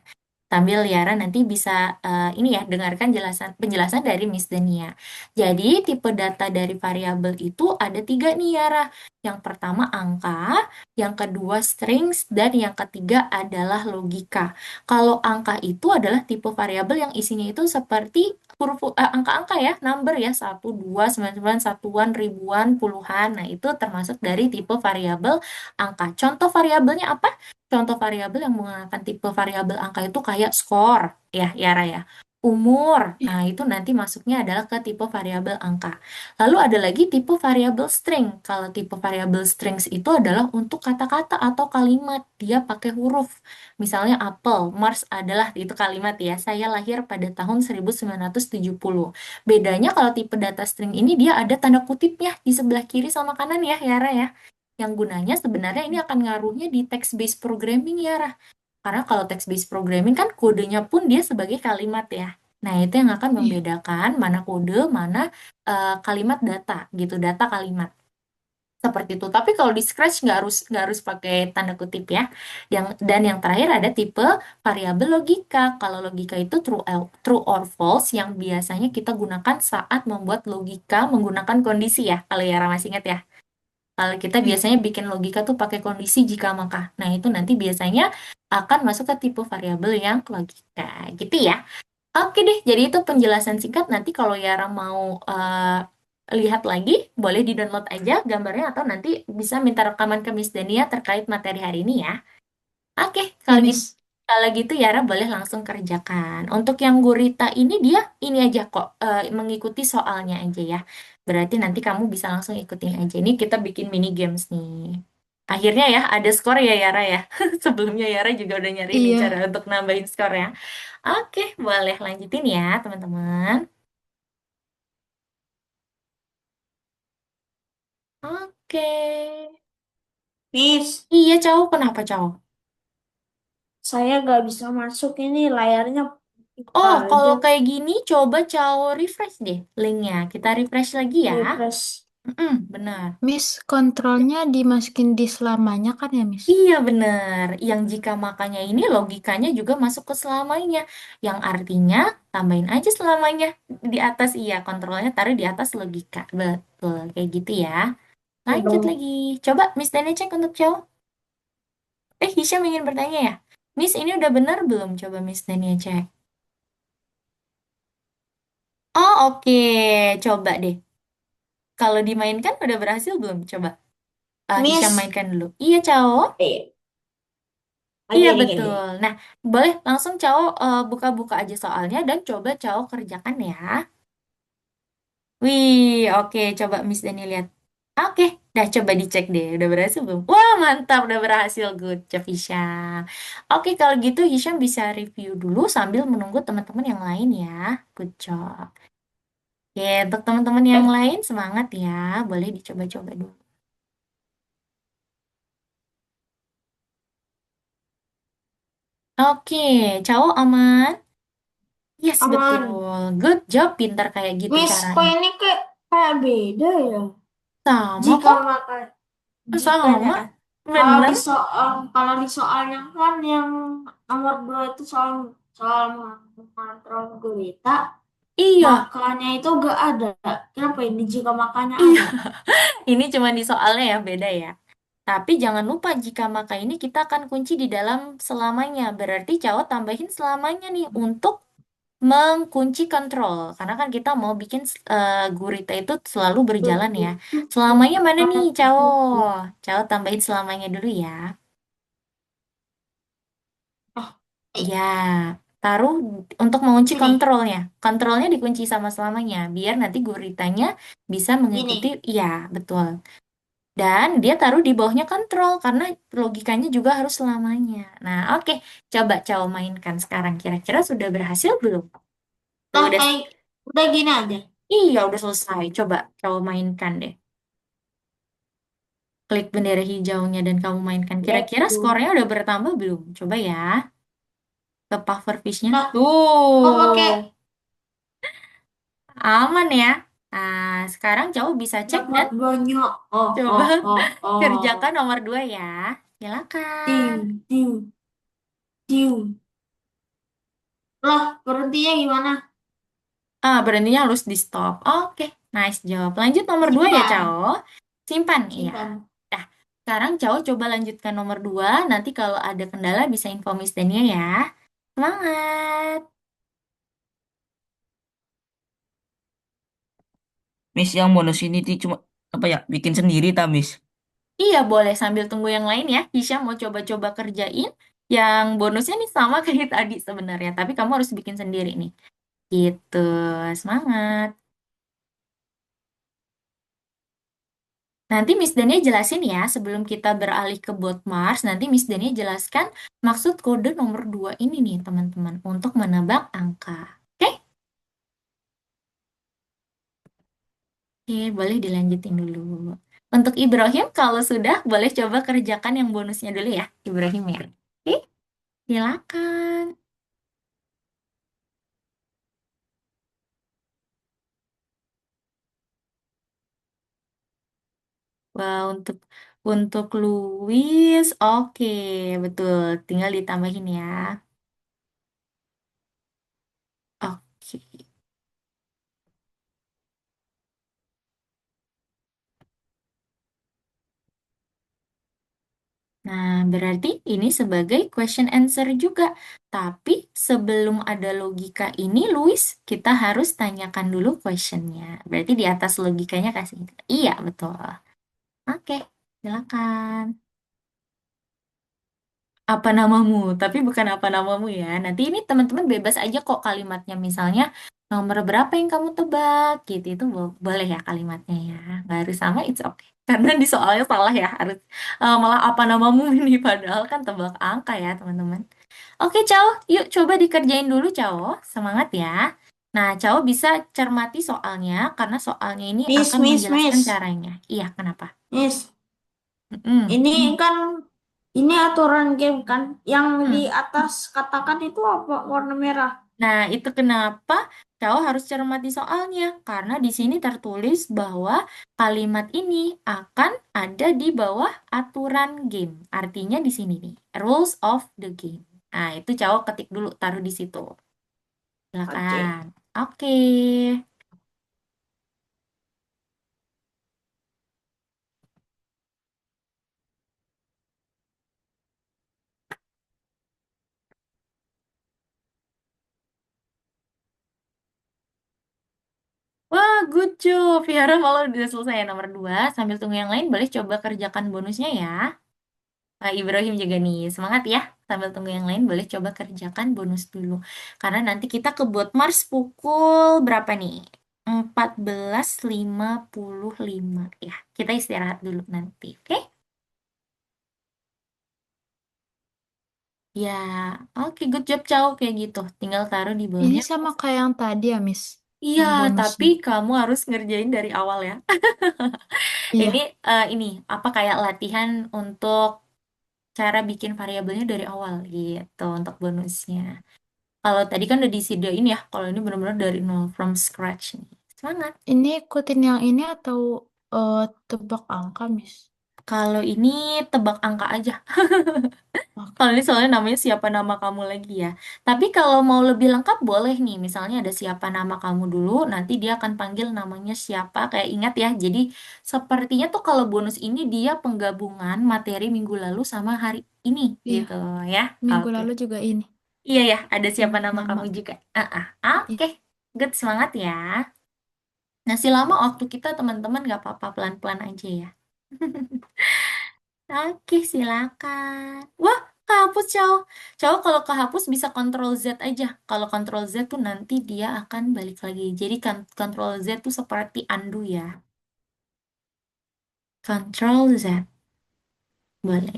Sambil Yara nanti bisa ini ya dengarkan penjelasan dari Miss Dania. Jadi tipe data dari variabel itu ada tiga nih Yara. Yang pertama angka, yang kedua strings, dan yang ketiga adalah logika. Kalau angka itu adalah tipe variabel yang isinya itu seperti huruf angka-angka ya, number ya, 1, 2, 9, 9, satuan, ribuan, puluhan. Nah, itu termasuk dari tipe variabel angka. Contoh variabelnya apa? Contoh variabel yang menggunakan tipe variabel angka itu kayak skor, ya, Yara ya. Umur, Iya. nah itu nanti masuknya adalah ke tipe variabel angka. Lalu ada lagi tipe variabel string. Kalau tipe variabel strings itu adalah untuk kata-kata atau kalimat. Dia pakai huruf. Misalnya apel, Mars adalah itu kalimat ya. Saya lahir pada tahun 1970. Bedanya kalau tipe data string ini dia ada tanda kutipnya di sebelah kiri sama kanan ya, Yara ya. Yang gunanya sebenarnya ini akan ngaruhnya di text-based programming ya, Rah. Karena kalau text-based programming kan kodenya pun dia sebagai kalimat ya. Nah, itu yang akan Iya. membedakan mana kode, mana kalimat data gitu, data kalimat. Seperti itu. Tapi kalau di Scratch nggak harus pakai tanda kutip ya. Dan yang terakhir ada tipe variabel logika. Kalau logika itu true or false yang biasanya kita gunakan saat membuat logika menggunakan kondisi ya. Kalau Yara masih ingat ya. Kalau kita Iya. biasanya bikin logika tuh pakai kondisi jika maka. Nah, itu nanti biasanya akan masuk ke tipe variabel yang logika. Gitu ya. Oke deh, jadi itu penjelasan singkat. Nanti kalau Yara mau lihat lagi, boleh di-download aja gambarnya atau nanti bisa minta rekaman ke Miss Dania terkait materi hari ini ya. Oke, Ya, kalau gitu Miss. kalau gitu Yara boleh langsung kerjakan. Untuk yang gurita ini dia ini aja kok mengikuti soalnya aja ya. Berarti nanti kamu bisa langsung ikutin aja. Ini kita bikin mini games nih. Akhirnya ya ada skor ya Yara ya. Sebelumnya Yara juga udah nyari nih cara Iya. untuk nambahin skor ya. Oke, boleh lanjutin ya teman-teman. Oke. Miss, Iya, cowok. Kenapa cowok? saya nggak bisa masuk ini layarnya Oh, aja kalau kayak gini coba cowok refresh deh linknya. Kita refresh lagi ya. refresh. Benar. Miss, kontrolnya dimasukin di selamanya kan ya, Miss? Iya benar. Yang jika makanya ini logikanya juga masuk ke selamanya. Yang artinya tambahin aja selamanya di atas iya. Kontrolnya taruh di atas logika. Betul. Kayak gitu ya. Ya Lanjut dong. lagi. Coba Miss Dani cek untuk cowok. Hisham ingin bertanya ya. Miss ini udah benar belum? Coba Miss Dani cek. Oh oke. Coba deh. Kalau dimainkan udah berhasil belum? Coba. Hisham Miss, mainkan dulu. Iya, Cao. Iya, gini gini. betul. Nah, boleh langsung Cao buka-buka aja soalnya dan coba Cao kerjakan ya. Wih, oke. Coba Miss Dani lihat. Oke, dah coba dicek deh. Udah berhasil belum? Wah, mantap. Udah berhasil. Good job, Hisham. Oke, kalau gitu Hisham bisa review dulu sambil menunggu teman-teman yang lain ya. Good job. Oke, untuk teman-teman yang Eh, lain semangat ya. Boleh dicoba-coba dulu. Oke, Cao aman? Yes, aman. betul. Good job, pintar kayak gitu Miss, kok caranya. ini kayak kayak beda ya? Sama Jika kok, makan, jikanya sama. Bener. kalau di soalnya kan yang nomor dua itu soal soal mengontrol gurita, Iya, makanya itu gak ada. Kenapa ini jika makanya iya. ada? Ini cuma di soalnya ya, beda ya. Tapi jangan lupa jika maka ini kita akan kunci di dalam selamanya. Berarti cowok tambahin selamanya nih untuk mengunci kontrol. Karena kan kita mau bikin gurita itu selalu berjalan ya. Selamanya mana nih, cowok? Cowok tambahin selamanya dulu ya. Ah, Ya, taruh untuk mengunci sini, kontrolnya. Kontrolnya dikunci sama selamanya, biar nanti guritanya bisa mengikuti. gini. Iya, betul. Dan dia taruh di bawahnya kontrol, karena logikanya juga harus selamanya. Nah, oke. Coba coba mainkan sekarang. Kira-kira sudah berhasil belum? Tuh, Nah, kayak udah gini aja. iya, udah selesai. Coba coba mainkan deh. Klik bendera hijaunya dan kamu mainkan. Let's Kira-kira go. skornya udah bertambah belum? Coba ya, ke pufferfishnya. Nah, kok pakai Tuh. Aman ya. Nah, sekarang cowok bisa cek dapat dan banyak? Oh, coba oh, oh, kerjakan oh. nomor 2 ya. Silakan. Tiu, tiu, tiu. Lah, berhentinya gimana? Berhentinya harus di stop. Oke, nice job. Lanjut nomor 2 ya, Simpan, cowok. Simpan, iya. simpan. Nah, sekarang cowok coba lanjutkan nomor 2. Nanti kalau ada kendala bisa info Miss Dania ya. Semangat. Miss yang bonus ini tuh cuma apa ya? Bikin sendiri tak, Miss? Iya, boleh sambil tunggu yang lain ya. Hisya mau coba-coba kerjain. Yang bonusnya nih sama kayak tadi sebenarnya. Tapi kamu harus bikin sendiri nih. Gitu, semangat. Nanti Miss Dania jelasin ya, sebelum kita beralih ke bot Mars, nanti Miss Dania jelaskan maksud kode nomor 2 ini nih, teman-teman, untuk menebak angka. Oke? Oke, boleh dilanjutin dulu. Untuk Ibrahim, kalau sudah, boleh coba kerjakan yang bonusnya dulu ya, Ibrahim ya. Oke, silakan. Wah, untuk Louis, oke, betul. Tinggal ditambahin ya. Oke. Nah, berarti ini sebagai question answer juga. Tapi sebelum ada logika ini, Luis, kita harus tanyakan dulu questionnya. Berarti di atas logikanya kasih. Iya, betul. Oke, silakan. Apa namamu? Tapi bukan apa namamu ya. Nanti ini teman-teman bebas aja kok kalimatnya. Misalnya, nomor berapa yang kamu tebak? Gitu, itu boleh ya kalimatnya ya. Nggak harus sama, it's okay. Karena di soalnya salah ya. Harus malah apa namamu ini. Padahal kan tebak angka ya, teman-teman. Oke, Cao. Yuk, coba dikerjain dulu, Cao. Semangat ya. Nah, Cao bisa cermati soalnya. Karena soalnya ini Miss, akan Miss, menjelaskan Miss, caranya. Iya, kenapa? Miss. Mm-mm. Ini kan ini aturan game kan. Yang di Hmm. atas katakan itu apa? Warna merah. Nah, itu kenapa Cao harus cermati soalnya. Karena di sini tertulis bahwa kalimat ini akan ada di bawah aturan game. Artinya di sini nih, rules of the game. Nah, itu Cao ketik dulu, taruh di situ. Oke. Silakan. Oke. Wah, good job. Vihara malah udah selesai ya, nomor 2. Sambil tunggu yang lain, boleh coba kerjakan bonusnya ya. Ibrahim juga nih, semangat ya. Sambil tunggu yang lain, boleh coba kerjakan bonus dulu. Karena nanti kita ke Bot Mars pukul berapa nih? 14.55. Ya, kita istirahat dulu nanti, oke? Ya, oke, good job, Chow. Kayak gitu. Tinggal taruh di Ini bawahnya. sama kayak yang tadi ya, Miss. Iya, Yang tapi bonusnya. kamu harus ngerjain dari awal ya. Ini, Iya. ini apa kayak latihan untuk cara bikin variabelnya dari awal gitu untuk bonusnya. Kalau tadi kan udah disediain ya, kalau ini benar-benar dari nol, from scratch nih. Semangat. Ini ikutin yang ini atau eh, tebak angka, Miss? Kalau ini tebak angka aja. Oke. Kalau ini soalnya namanya siapa nama kamu lagi ya. Tapi kalau mau lebih lengkap boleh nih. Misalnya ada siapa nama kamu dulu, nanti dia akan panggil namanya siapa. Kayak ingat ya. Jadi sepertinya tuh kalau bonus ini dia penggabungan materi minggu lalu sama hari ini Iya. gitu ya. Minggu Oke. lalu juga ini. Iya ya, ada siapa Ingat nama kamu nama. juga. Oke. Iya. Good, semangat ya. Ngasih lama waktu kita teman-teman nggak apa-apa pelan-pelan aja ya. Oke, silakan. Wah, kehapus Chow. Chow kalau kehapus bisa Ctrl Z aja. Kalau Ctrl Z tuh nanti dia akan balik lagi. Jadi kan Ctrl Z tuh seperti undo ya. Ctrl Z. Boleh.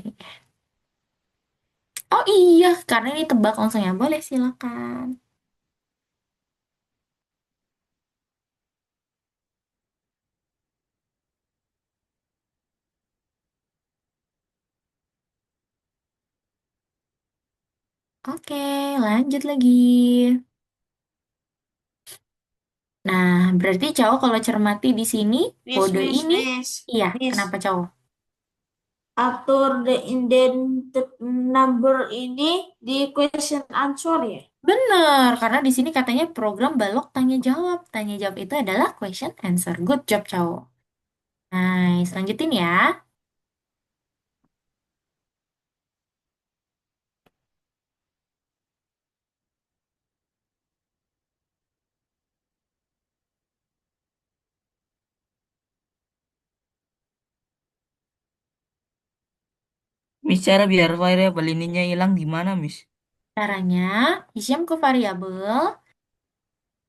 Oh iya, karena ini tebak langsung ya. Boleh, silakan. Oke, lanjut lagi. Nah, berarti Chow kalau cermati di sini, Miss, kode Miss, ini, Miss, iya, kenapa Miss. Chow? Atur the indented number ini di question answer ya. Bener, karena di sini katanya program balok tanya jawab. Tanya jawab itu adalah question answer. Good job, Chow. Nice, lanjutin ya. Miss, cara biar variabel ininya hilang gimana, Miss? Caranya, Hisham ke variabel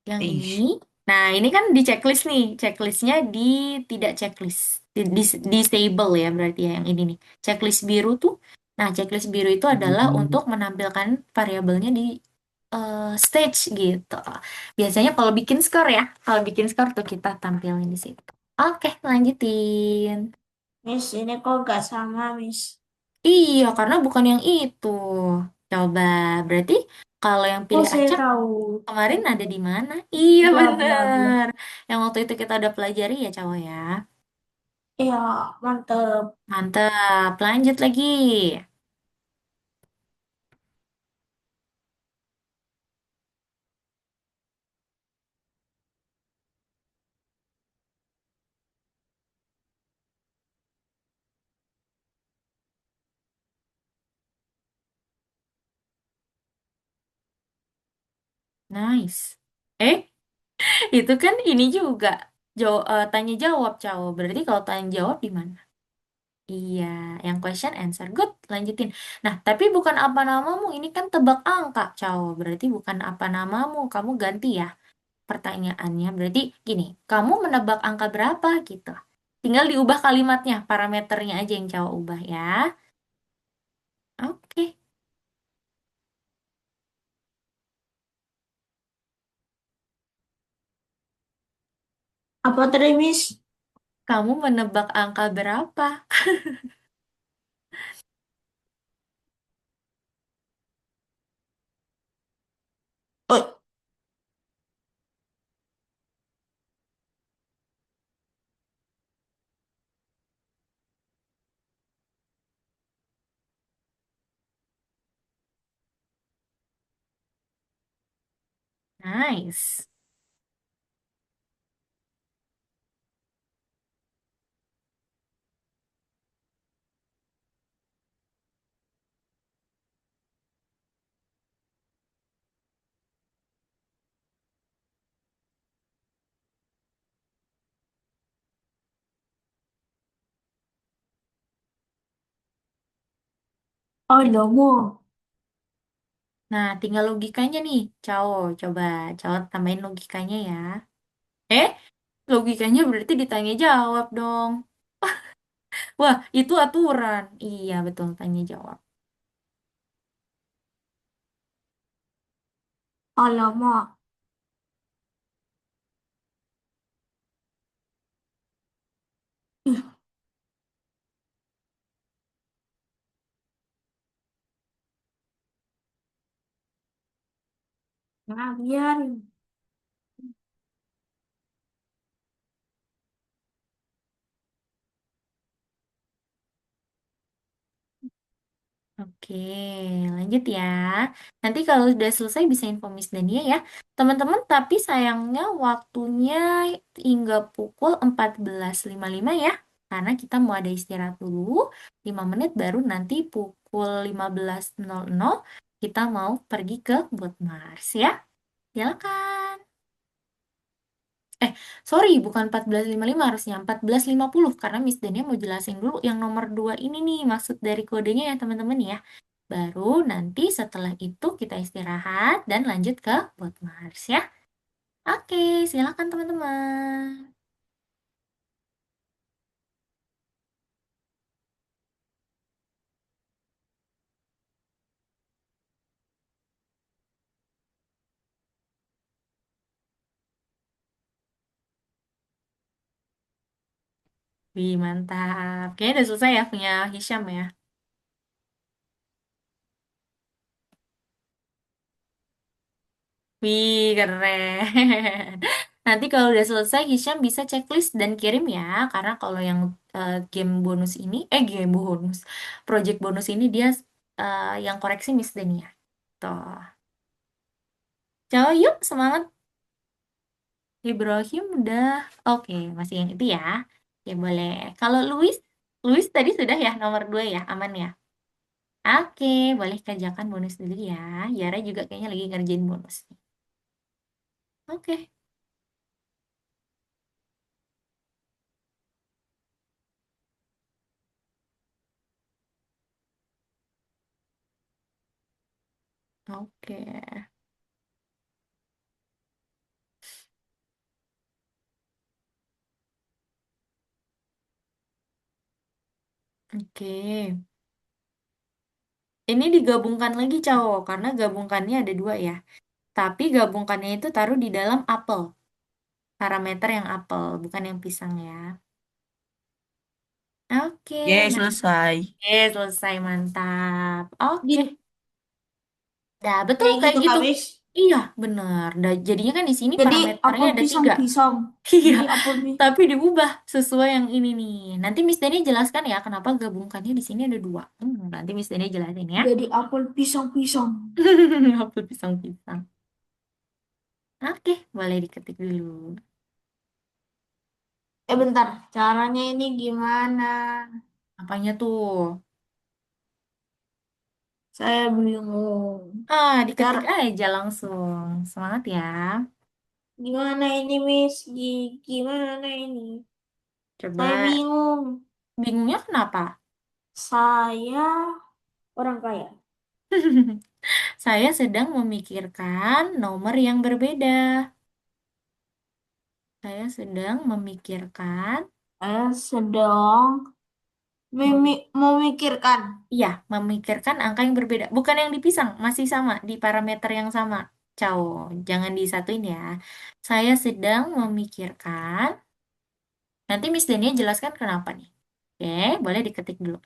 yang ini. Ih, Nah, ini kan di checklist nih. Checklistnya di tidak checklist. Di stable ya berarti ya yang ini nih. Checklist biru tuh. Nah, checklist biru itu adalah untuk menampilkan variabelnya di stage gitu. Biasanya kalau bikin skor ya. Kalau bikin skor tuh kita tampilin di situ. Oke, lanjutin. Miss, ini kok gak sama, Miss? Iya, karena bukan yang itu. Coba, berarti kalau yang Kok pilih saya acak tahu? kemarin ada di mana? Iya, Bla bla bla. bener. Yang waktu itu kita udah pelajari ya, cowok ya. Iya, mantep. Mantap, lanjut lagi. Nice. Eh, itu kan ini juga. Tanya jawab, Cao. Berarti kalau tanya jawab di mana? Iya, yang question answer. Good, lanjutin. Nah, tapi bukan apa namamu. Ini kan tebak angka, Cao. Berarti bukan apa namamu. Kamu ganti ya pertanyaannya. Berarti gini, kamu menebak angka berapa gitu. Tinggal diubah kalimatnya, parameternya aja yang Cao ubah ya. Oke. Apa tadi, Miss? Kamu menebak angka berapa? Oh, Nice. oh, Domo. Nah, tinggal logikanya nih, Cao. Coba, Cao tambahin logikanya ya. Eh, logikanya berarti ditanya jawab dong. Wah, itu aturan. Iya, betul, tanya jawab. Alamak. Ih, nah, biarin. Oke, lanjut ya. Nanti kalau sudah selesai bisa info Miss Dania ya. Teman-teman, tapi sayangnya waktunya hingga pukul 14.55 ya. Karena kita mau ada istirahat dulu, 5 menit baru nanti pukul 15.00 kita mau pergi ke Boot Mars ya. Silakan. Eh, sorry, bukan 14.55 harusnya 14.50 karena Miss Dania mau jelasin dulu yang nomor 2 ini nih maksud dari kodenya ya teman-teman ya. Baru nanti setelah itu kita istirahat dan lanjut ke Boat Mars ya. Oke, silakan teman-teman. Wih, mantap. Kayaknya udah selesai ya punya Hisham ya. Wih, keren. Nanti kalau udah selesai, Hisham bisa checklist dan kirim ya. Karena kalau yang game bonus ini, game bonus, project bonus ini dia yang koreksi Miss Dania. Tuh. Coba yuk, semangat. Ibrahim udah. Oke, masih yang itu ya. Ya boleh. Kalau Luis tadi sudah ya nomor 2 ya, aman ya. Oke, boleh kerjakan bonus dulu ya. Yara juga kayaknya lagi ngerjain bonus. Oke, oke, oke. Ini digabungkan lagi, Cao, karena gabungkannya ada 2 ya. Tapi gabungkannya itu taruh di dalam apel. Parameter yang apel, bukan yang pisang ya. Oke, Yes, nah, selesai. selesai, mantap. Oke. Gini, Dah, betul kayak kayak gitu, gitu. Kak, Miss. Iya, benar. Jadinya kan di sini Jadi, parameternya apel ada 3. pisang-pisang. Iya, Jadi, apel pisang. tapi diubah sesuai yang ini nih. Nanti Miss Dani jelaskan ya kenapa gabungkannya di sini ada 2. Nanti Miss Dani jelasin ya. Jadi, apel pisang-pisang. Apel pisang-pisang. Oke, boleh diketik dulu. Bentar. Caranya ini gimana? Apanya tuh? Saya bingung. Ntar, Diketik aja langsung. Semangat ya. gimana ini, Miss? Gimana ini? Saya Coba, bingung. bingungnya kenapa? Saya orang kaya. Saya sedang memikirkan nomor yang berbeda. Saya sedang memikirkan, Saya sedang mem- memikirkan. iya, memikirkan angka yang berbeda. Bukan yang dipisang, masih sama, di parameter yang sama. Ciao, jangan disatuin ya. Saya sedang memikirkan, nanti Miss Dania jelaskan kenapa nih. Oke, boleh diketik dulu.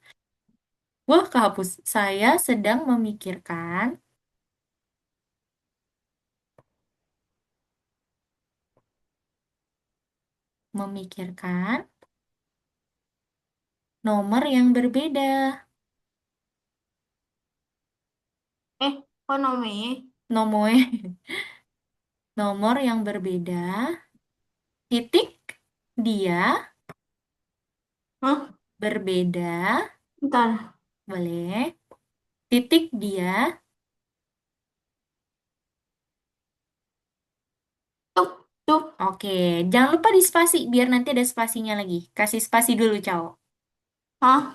Wah, kehapus. Saya sedang memikirkan nomor yang berbeda. Kok namanya? Nomor nomor yang berbeda. Titik dia Hah? berbeda. Bentar. Boleh. Titik dia. Tuh, tuh. Oke, jangan lupa di spasi biar nanti ada spasinya lagi. Kasih spasi dulu, Cao. Hah?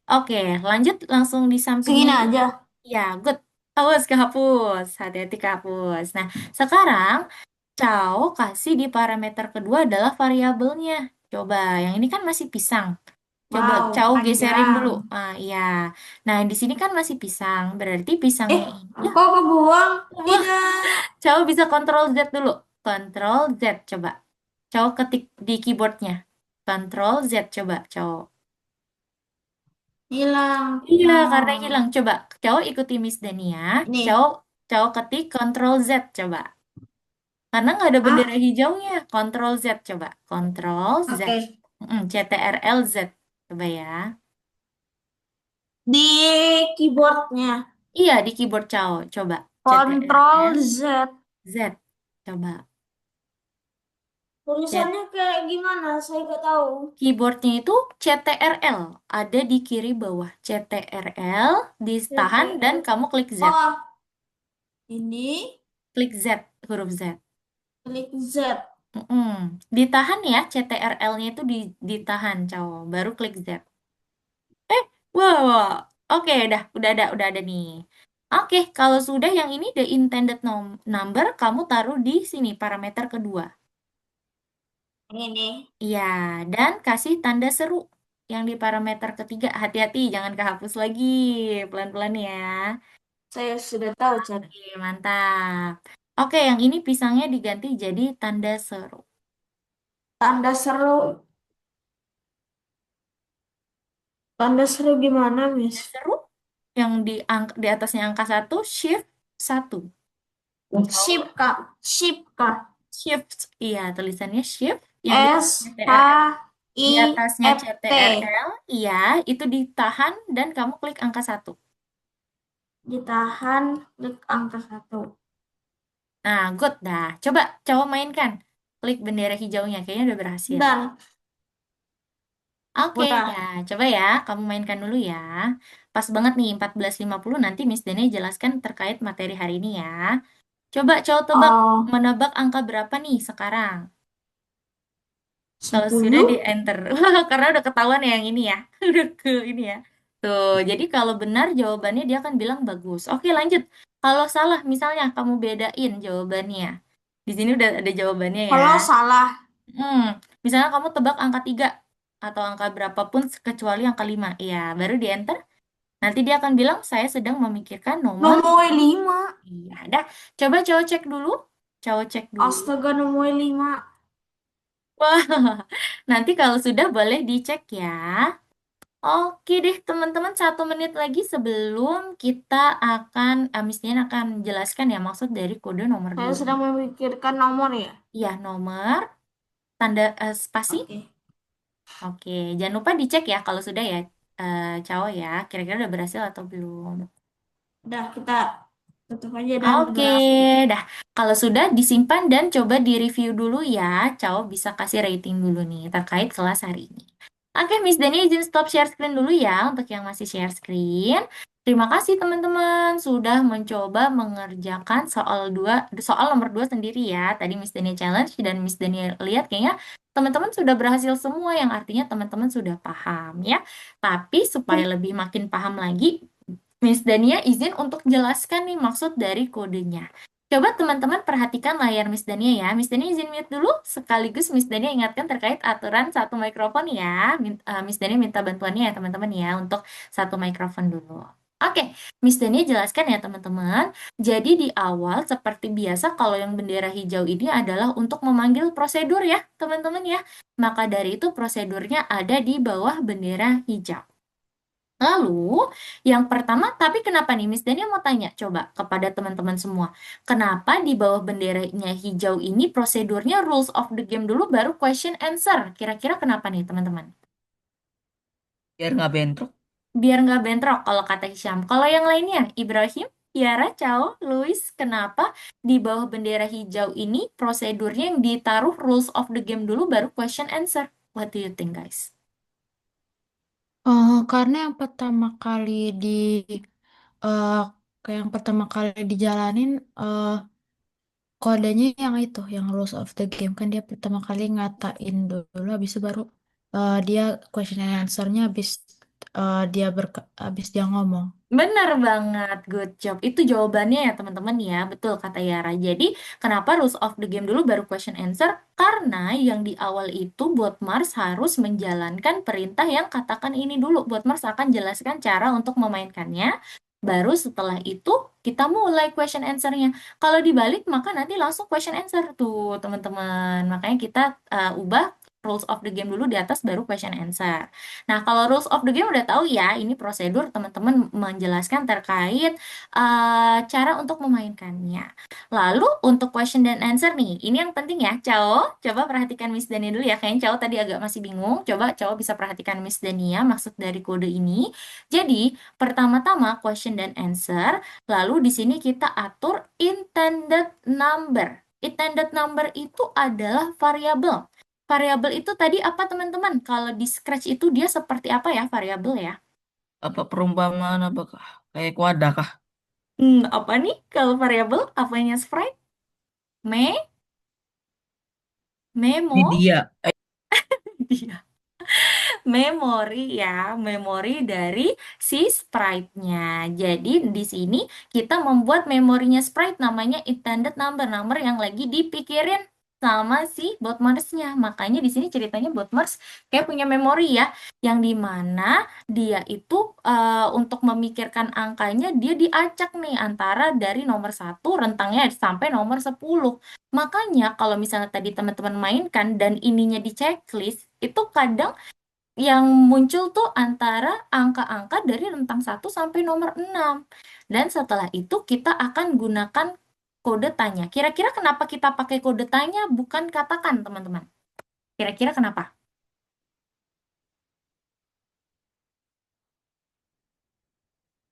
Oke, lanjut langsung di sampingnya Segini ini. aja. Ya, good. Awas kehapus. Hati-hati kehapus. Nah, sekarang Cao kasih di parameter kedua adalah variabelnya. Coba, yang ini kan masih pisang. Coba Wow, Cao geserin dulu. panjang. Ah, iya. Nah, di sini kan masih pisang. Berarti pisangnya Eh, ini. Ya, kok kebuang? Tidak. Cao bisa Ctrl Z dulu. Ctrl Z coba. Cao ketik di keyboardnya. Ctrl Z coba, Cao. Hilang. Iya, karena hilang. Oh. Coba, Cao ikuti Miss Dania. Cao, Ini. Cao ketik Ctrl Z coba. Karena nggak ada bendera Ah, hijaunya. Ctrl Z coba. Ctrl Z. oke. CTRL Z. Coba ya. Di keyboardnya. Iya, di keyboard Cao. Coba. CTRL Kontrol Z. Z. Coba. C- Tulisannya kayak gimana? Saya nggak tahu. Keyboardnya itu CTRL. Ada di kiri bawah. CTRL, ditahan, dan CTR. kamu klik Z. Oh, ini Klik Z, huruf Z. klik Z. Mm-mm. Ditahan ya, CTRL-nya itu ditahan, cowok. Baru klik Z. Wow, oke, udah ada nih. Oke, kalau sudah yang ini the intended number, kamu taruh di sini parameter kedua. Ini. Iya, dan kasih tanda seru yang di parameter ketiga. Hati-hati, jangan kehapus lagi. Pelan-pelan ya. Saya sudah tahu cara. Oke, mantap. Oke, yang ini pisangnya diganti jadi tanda seru. Tanda seru. Tanda seru gimana, Miss? Tanda seru yang di atasnya angka satu, shift satu. Ship Jauh. Kak. Ship Kak. Shift, iya tulisannya shift. Yang di atasnya S H CTRL. Di I atasnya F T. CTRL, iya, itu ditahan dan kamu klik angka satu. Ditahan, klik angka 1. Nah, good dah. Coba mainkan. Klik bendera hijaunya, kayaknya udah berhasil. Dan Oke, udah. ya, coba ya, kamu mainkan dulu ya. Pas banget nih, 14.50 nanti Miss Dene jelaskan terkait materi hari ini ya. Coba tebak, Oh, menebak angka berapa nih sekarang? Kalau sudah di 10. enter, wah karena udah ketahuan ya yang ini ya, udah ke ini ya. Tuh, jadi kalau benar jawabannya dia akan bilang bagus. Oke, lanjut. Kalau salah, misalnya kamu bedain jawabannya. Di sini udah ada jawabannya ya. Kalau salah, Hmm, misalnya kamu tebak angka 3 atau angka berapapun kecuali angka 5. Iya, baru di enter. Nanti dia akan bilang saya sedang memikirkan nomor. nomor 5. Iya, dah. Coba cowok cek dulu. Cowok cek dulu. Astaga, nomor 5. Wah, nanti kalau sudah boleh dicek ya. Oke deh teman-teman, 1 menit lagi sebelum kita akan, Miss Dian akan jelaskan ya maksud dari kode nomor Saya 2. sedang memikirkan nomor ya. Iya, nomor, tanda spasi. Oke. Oke, jangan lupa dicek ya kalau sudah ya, cowok ya. Kira-kira udah berhasil atau belum? Udah, kita tutup aja dan Oke, berhasil. dah. Kalau sudah disimpan dan coba di-review dulu ya. Cowok bisa kasih rating dulu nih terkait kelas hari ini. Oke, Miss Dani izin stop share screen dulu ya untuk yang masih share screen. Terima kasih teman-teman sudah mencoba mengerjakan soal nomor 2 sendiri ya. Tadi Miss Dania challenge dan Miss Dania lihat kayaknya teman-teman sudah berhasil semua yang artinya teman-teman sudah paham ya. Tapi supaya lebih makin paham lagi, Miss Dania izin untuk jelaskan nih maksud dari kodenya. Coba teman-teman perhatikan layar Miss Dania ya. Miss Dania izin mute dulu, sekaligus Miss Dania ingatkan terkait aturan satu mikrofon ya. Miss Dania minta bantuannya ya teman-teman ya untuk satu mikrofon dulu. Oke, Miss Dania jelaskan ya teman-teman. Jadi di awal seperti biasa kalau yang bendera hijau ini adalah untuk memanggil prosedur ya teman-teman ya. Maka dari itu prosedurnya ada di bawah bendera hijau. Lalu, yang pertama, tapi kenapa nih, Miss Dania mau tanya, coba kepada teman-teman semua. Kenapa di bawah benderanya hijau ini prosedurnya rules of the game dulu baru question answer? Kira-kira kenapa nih, teman-teman? Biar nggak bentrok. Biar nggak bentrok, kalau kata Hisham. Kalau yang lainnya, Ibrahim, Tiara, Cao, Luis, kenapa di bawah bendera hijau ini prosedurnya yang ditaruh rules of the game dulu baru question answer? What do you think, guys? Karena yang pertama kali eh kayak yang pertama kali dijalanin kodenya yang itu, yang rules of the game kan dia pertama kali ngatain dulu, habis itu baru dia question and answer-nya habis dia ngomong. Benar banget, good job. Itu jawabannya ya teman-teman ya, betul kata Yara. Jadi, kenapa rules of the game dulu baru question answer? Karena yang di awal itu Bot Mars harus menjalankan perintah yang katakan ini dulu. Bot Mars akan jelaskan cara untuk memainkannya. Baru setelah itu kita mulai question answer-nya. Kalau dibalik maka nanti langsung question answer tuh teman-teman. Makanya kita ubah rules of the game dulu di atas baru question answer. Nah, kalau rules of the game udah tahu ya, ini prosedur teman-teman menjelaskan terkait cara untuk memainkannya. Lalu untuk question dan answer nih, ini yang penting ya, Cao. Coba perhatikan Miss Dania dulu ya, kayaknya Cao tadi agak masih bingung. Coba Cao bisa perhatikan Miss Dania maksud dari kode ini. Jadi, pertama-tama question dan answer, lalu di sini kita atur intended number. Intended number itu adalah variabel. Variabel itu tadi apa teman-teman? Kalau di Scratch itu dia seperti apa ya variabel ya? Apa perumpamaan apakah? Kayak kuadra kah? Apa nih kalau variabel? Apanya sprite? Me? Di Memo? dia. Dia. Memori ya, memori dari si sprite-nya. Jadi di sini kita membuat memorinya sprite namanya intended number, number yang lagi dipikirin sama si Botmars-nya. Makanya di sini ceritanya Botmars kayak punya memori ya, yang dimana dia itu untuk memikirkan angkanya dia diacak nih antara dari nomor 1 rentangnya sampai nomor 10. Makanya kalau misalnya tadi teman-teman mainkan dan ininya di checklist, itu kadang yang muncul tuh antara angka-angka dari rentang 1 sampai nomor 6. Dan setelah itu kita akan gunakan kode tanya. Kira-kira kenapa kita pakai kode tanya bukan katakan, teman-teman? Kira-kira kenapa?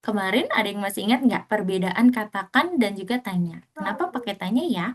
Kemarin ada yang masih ingat nggak perbedaan katakan dan juga tanya? Kenapa pakai tanya ya?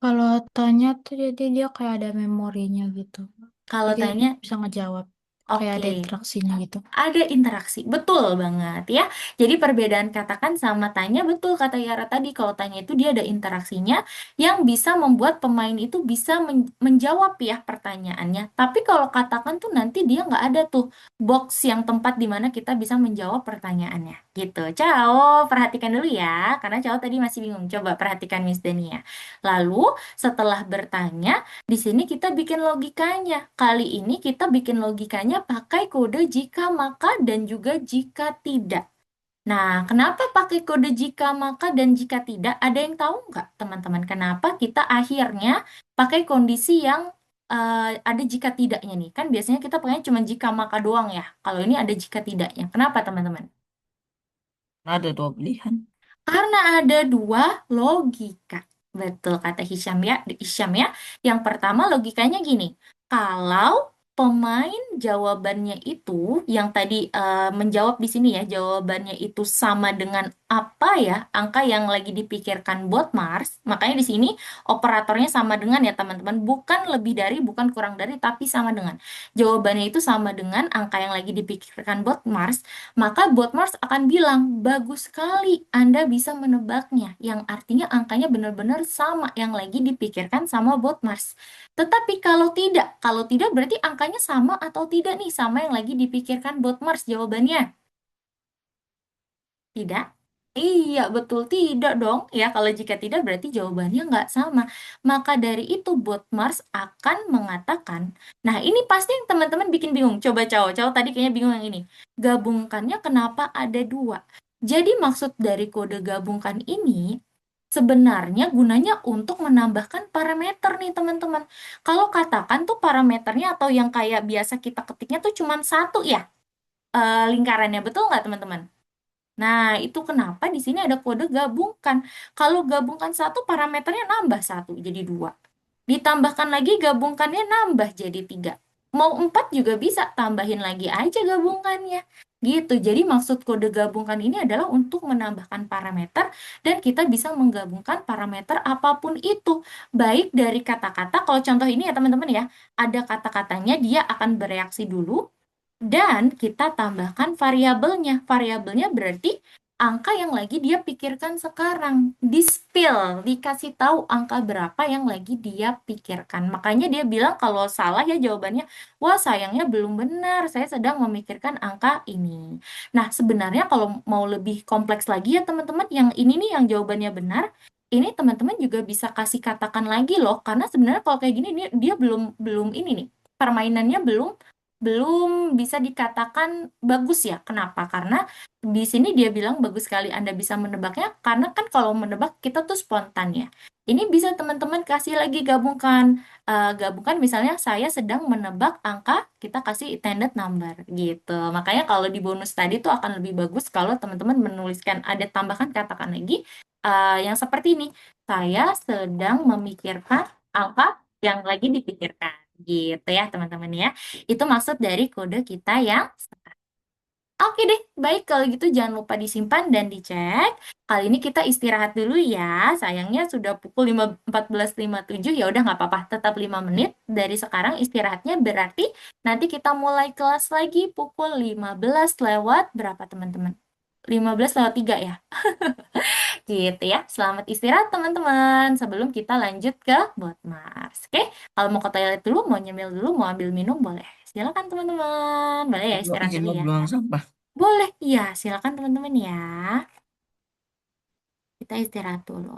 Kalau tanya tuh jadi dia kayak ada memorinya gitu. Kalau Jadi tanya, bisa ngejawab. Kayak oke. ada interaksinya gitu. Ada interaksi, betul banget ya. Jadi perbedaan katakan sama tanya, betul kata Yara tadi. Kalau tanya itu dia ada interaksinya yang bisa membuat pemain itu bisa menjawab ya pertanyaannya. Tapi kalau katakan tuh nanti dia nggak ada tuh box yang tempat di mana kita bisa menjawab pertanyaannya. Gitu. Ciao, perhatikan dulu ya. Karena Ciao tadi masih bingung. Coba perhatikan Miss Dania. Lalu setelah bertanya, di sini kita bikin logikanya. Kali ini kita bikin logikanya pakai kode jika maka dan juga jika tidak. Nah, kenapa pakai kode jika maka dan jika tidak? Ada yang tahu nggak, teman-teman? Kenapa kita akhirnya pakai kondisi yang ada jika tidaknya nih? Kan biasanya kita pakainya cuma jika maka doang ya. Kalau ini ada jika tidaknya. Kenapa, teman-teman? Ada dua pilihan. Karena ada dua logika. Betul kata Hisham ya. Hisham ya. Yang pertama logikanya gini. Kalau pemain jawabannya itu yang tadi menjawab di sini ya, jawabannya itu sama dengan apa ya angka yang lagi dipikirkan bot Mars. Makanya di sini operatornya sama dengan ya teman-teman, bukan lebih dari, bukan kurang dari, tapi sama dengan. Jawabannya itu sama dengan angka yang lagi dipikirkan bot Mars, maka bot Mars akan bilang, bagus sekali Anda bisa menebaknya, yang artinya angkanya benar-benar sama yang lagi dipikirkan sama bot Mars. Tetapi kalau tidak berarti angkanya sama atau tidak nih sama yang lagi dipikirkan bot Mars jawabannya. Tidak? Iya, betul tidak dong. Ya, kalau jika tidak berarti jawabannya nggak sama. Maka dari itu bot Mars akan mengatakan, nah ini pasti yang teman-teman bikin bingung. Coba cowok-cowok tadi kayaknya bingung yang ini. Gabungkannya kenapa ada dua? Jadi maksud dari kode gabungkan ini sebenarnya gunanya untuk menambahkan parameter nih teman-teman. Kalau katakan tuh parameternya atau yang kayak biasa kita ketiknya tuh cuma satu ya, lingkarannya. Betul nggak teman-teman? Nah, itu kenapa di sini ada kode gabungkan. Kalau gabungkan satu, parameternya nambah satu, jadi dua. Ditambahkan lagi, gabungkannya nambah jadi tiga. Mau empat juga bisa, tambahin lagi aja gabungkannya. Gitu, jadi maksud kode gabungkan ini adalah untuk menambahkan parameter dan kita bisa menggabungkan parameter apapun itu. Baik dari kata-kata, kalau contoh ini ya teman-teman ya, ada kata-katanya dia akan bereaksi dulu, dan kita tambahkan variabelnya. Variabelnya berarti angka yang lagi dia pikirkan sekarang. Di-spill, dikasih tahu angka berapa yang lagi dia pikirkan. Makanya dia bilang kalau salah ya jawabannya, wah sayangnya belum benar, saya sedang memikirkan angka ini. Nah, sebenarnya kalau mau lebih kompleks lagi ya teman-teman, yang ini nih yang jawabannya benar, ini teman-teman juga bisa kasih katakan lagi loh, karena sebenarnya kalau kayak gini dia belum belum ini nih, permainannya belum belum bisa dikatakan bagus ya. Kenapa? Karena di sini dia bilang bagus sekali Anda bisa menebaknya, karena kan kalau menebak kita tuh spontan ya. Ini bisa teman-teman kasih lagi gabungkan. Gabungkan misalnya saya sedang menebak angka, kita kasih intended number gitu. Makanya kalau di bonus tadi tuh akan lebih bagus kalau teman-teman menuliskan, ada tambahkan katakan lagi yang seperti ini. Saya sedang memikirkan angka yang lagi dipikirkan gitu ya teman-teman ya. Itu maksud dari kode kita yang oke deh, baik kalau gitu jangan lupa disimpan dan dicek. Kali ini kita istirahat dulu ya. Sayangnya sudah pukul 14.57, ya udah nggak apa-apa, tetap 5 menit. Dari sekarang istirahatnya berarti nanti kita mulai kelas lagi pukul 15 lewat berapa teman-teman? 15 lewat 3 ya. Gitu ya. Selamat istirahat teman-teman sebelum kita lanjut ke buat Mars. Oke, kalau mau ke toilet dulu, mau nyemil dulu, mau ambil minum boleh. Silakan teman-teman. Boleh ya istirahat Izin dulu mau ya. buang sampah. Boleh, iya. Silakan teman-teman ya. Kita istirahat dulu.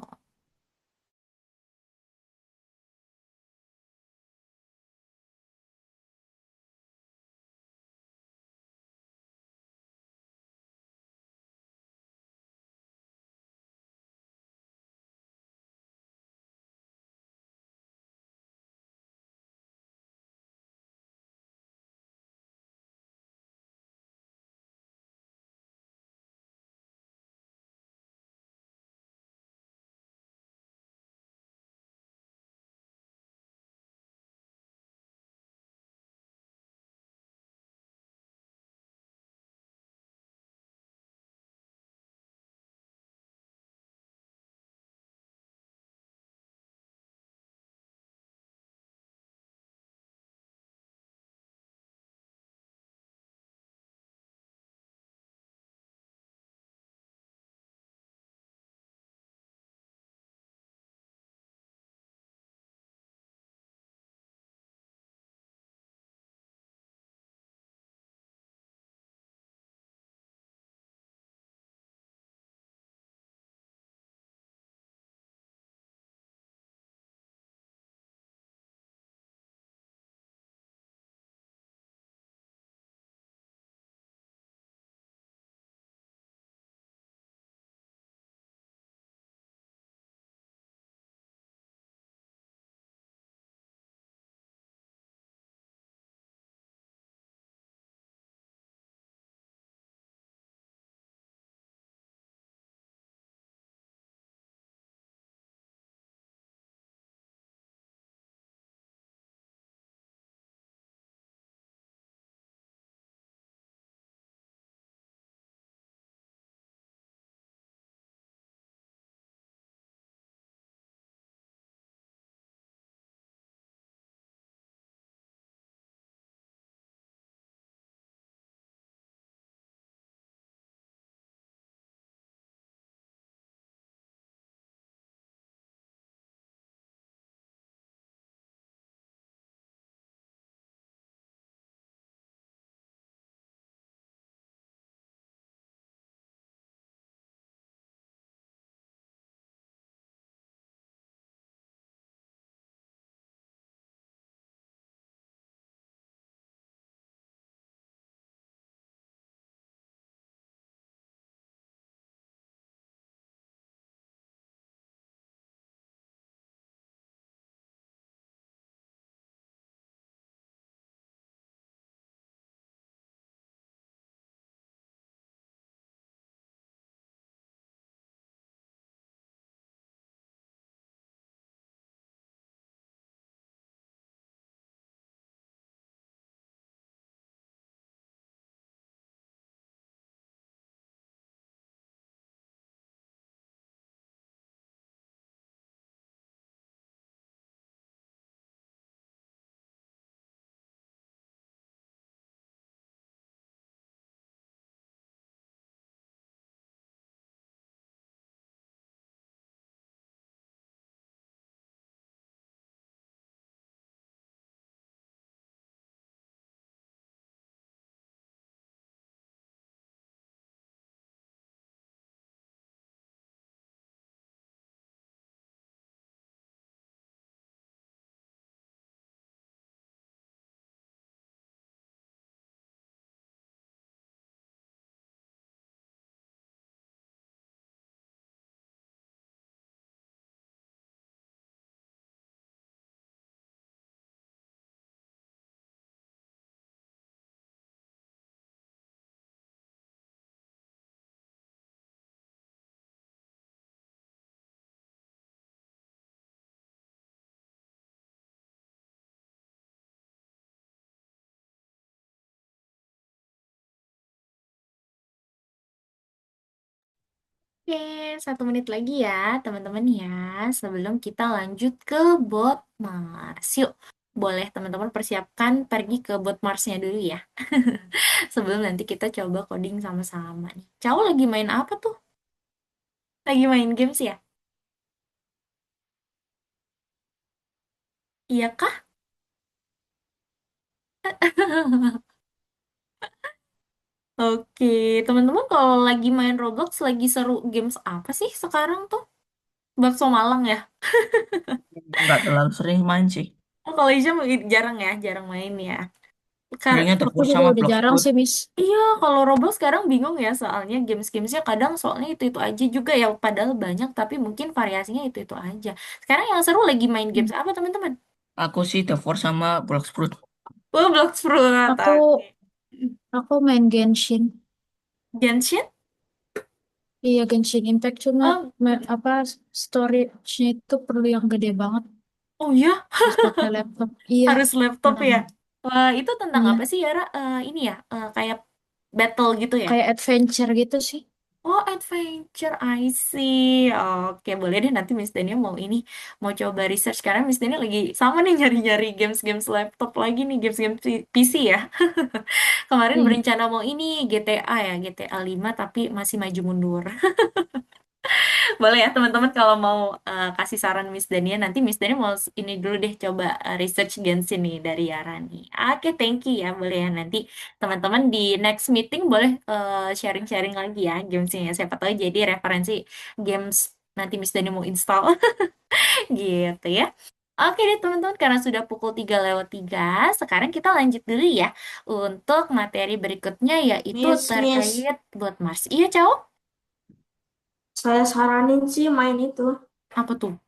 Oke, 1 menit lagi ya, teman-teman ya. Sebelum kita lanjut ke bot Mars. Yuk, boleh teman-teman persiapkan pergi ke bot Marsnya dulu ya. Sebelum nanti kita coba coding sama-sama nih. Cau lagi main apa tuh? Lagi main games ya? Iya kah? Oke, teman-teman kalau lagi main Roblox lagi seru games apa sih sekarang tuh? Bakso Malang ya? Nggak terlalu sering main sih. Oh, kalau Isya jarang ya, jarang main ya. Seringnya The Aku Force juga sama udah jarang Bloxroot. sih, Miss. Iya, kalau Roblox sekarang bingung ya soalnya games-gamesnya kadang soalnya itu-itu aja juga ya padahal banyak tapi mungkin variasinya itu-itu aja. Sekarang yang seru lagi main Hmm. games apa teman-teman? Aku sih The Force sama Bloxroot. Oh, Blox Fruit. Aku Oke. aku main Genshin. Genshin? Iya, Genshin Impact cuma Oh, apa storage-nya itu perlu yang gede banget, oh ya, harus pakai laptop. Iya. harus laptop Nah, ya. Wah, itu tentang apa iya. sih Yara? Ini ya, kayak battle gitu ya? Kayak adventure gitu sih. Oh, adventure, I see. Oke, boleh deh nanti Miss Dania mau ini, mau coba research karena Miss Dania lagi sama nih nyari-nyari games-games laptop lagi nih, games-games PC ya. Kemarin Iya. berencana mau ini GTA ya, GTA 5 tapi masih maju mundur. Boleh ya teman-teman kalau mau kasih saran Miss Dania, nanti Miss Dania mau ini dulu deh coba research Genshin nih dari Yara nih. Oke, thank you ya. Boleh ya nanti teman-teman di next meeting boleh sharing-sharing lagi ya gamesnya. Siapa tahu jadi referensi games nanti Miss Dania mau install gitu ya. Oke deh teman-teman, karena sudah pukul 3:03, sekarang kita lanjut dulu ya untuk materi berikutnya yaitu Miss, terkait buat Mars. Iya, Cao? saya saranin sih main itu, Apa tuh?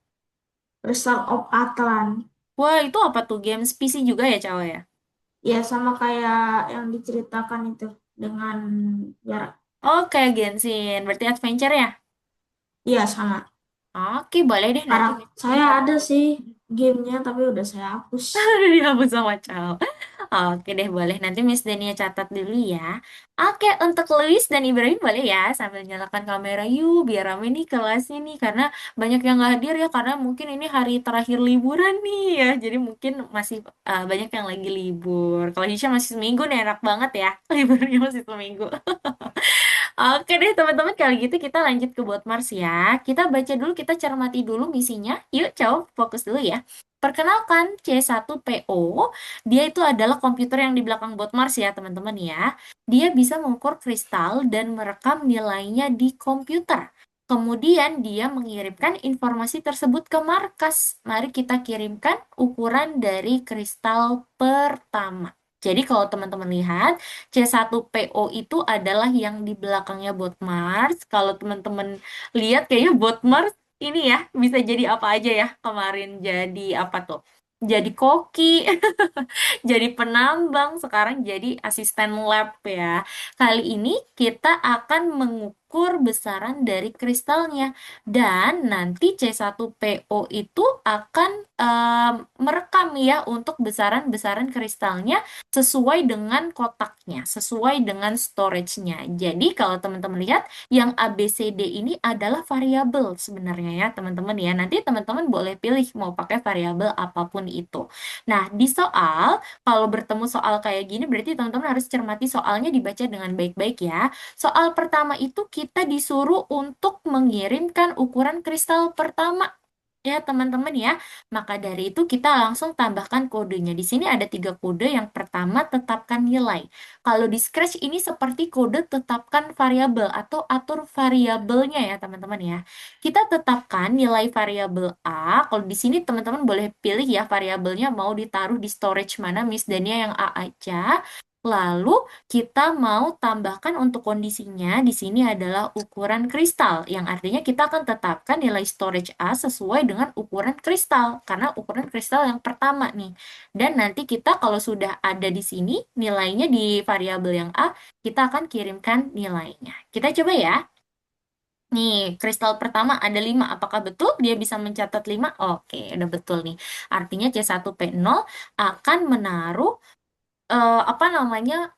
Crystal of Atlan. Wah, itu apa tuh? Games PC juga ya, Cao ya? Ya sama kayak yang diceritakan itu dengan jarak. Oh, kayak Genshin. Berarti adventure ya? Iya sama. Oke, boleh deh nanti Sekarang ini saya ada akan sih gamenya tapi udah saya hapus. udah dihapus sama Cao. Oke deh, boleh. Nanti Miss Dania catat dulu ya. Oke, untuk Luis dan Ibrahim boleh ya sambil nyalakan kamera yuk, biar rame nih kelasnya nih. Karena banyak yang nggak hadir ya, karena mungkin ini hari terakhir liburan nih ya. Jadi mungkin masih banyak yang lagi libur. Kalau Hisya masih seminggu nih, enak banget ya. Liburnya masih seminggu. Oke deh teman-teman, kali gitu kita lanjut ke bot Mars ya. Kita baca dulu, kita cermati dulu misinya. Yuk, coba fokus dulu ya. Perkenalkan, C1PO, dia itu adalah komputer yang di belakang bot Mars ya teman-teman ya. Dia bisa mengukur kristal dan merekam nilainya di komputer. Kemudian dia mengirimkan informasi tersebut ke markas. Mari kita kirimkan ukuran dari kristal pertama. Jadi kalau teman-teman lihat, C1PO itu adalah yang di belakangnya bot Mars. Kalau teman-teman lihat kayaknya bot Mars ini ya bisa jadi apa aja ya. Kemarin jadi apa tuh? Jadi koki, jadi penambang, sekarang jadi asisten lab ya. Kali ini kita akan mengukur besaran dari kristalnya dan nanti C1PO itu akan merekam ya untuk besaran-besaran kristalnya sesuai dengan kotaknya, sesuai dengan storage-nya. Jadi kalau teman-teman lihat yang ABCD ini adalah variabel sebenarnya ya teman-teman ya. Nanti teman-teman boleh pilih mau pakai variabel apapun itu. Nah, di soal kalau bertemu soal kayak gini, berarti teman-teman harus cermati soalnya dibaca dengan baik-baik ya. Soal pertama itu kita disuruh untuk mengirimkan ukuran kristal pertama. Ya, teman-teman ya. Maka dari itu kita langsung tambahkan kodenya. Di sini ada 3 kode. Yang pertama, tetapkan nilai. Kalau di Scratch ini seperti kode tetapkan variabel atau atur variabelnya ya, teman-teman ya. Kita tetapkan nilai variabel A. Kalau di sini teman-teman boleh pilih ya variabelnya mau ditaruh di storage mana, Miss Dania yang A aja. Lalu kita mau tambahkan untuk kondisinya di sini adalah ukuran kristal, yang artinya kita akan tetapkan nilai storage A sesuai dengan ukuran kristal, karena ukuran kristal yang pertama nih. Dan nanti kita kalau sudah ada di sini nilainya di variabel yang A, kita akan kirimkan nilainya. Kita coba ya. Nih, kristal pertama ada 5. Apakah betul dia bisa mencatat 5? Oke, udah betul nih. Artinya C1P0 akan menaruh apa namanya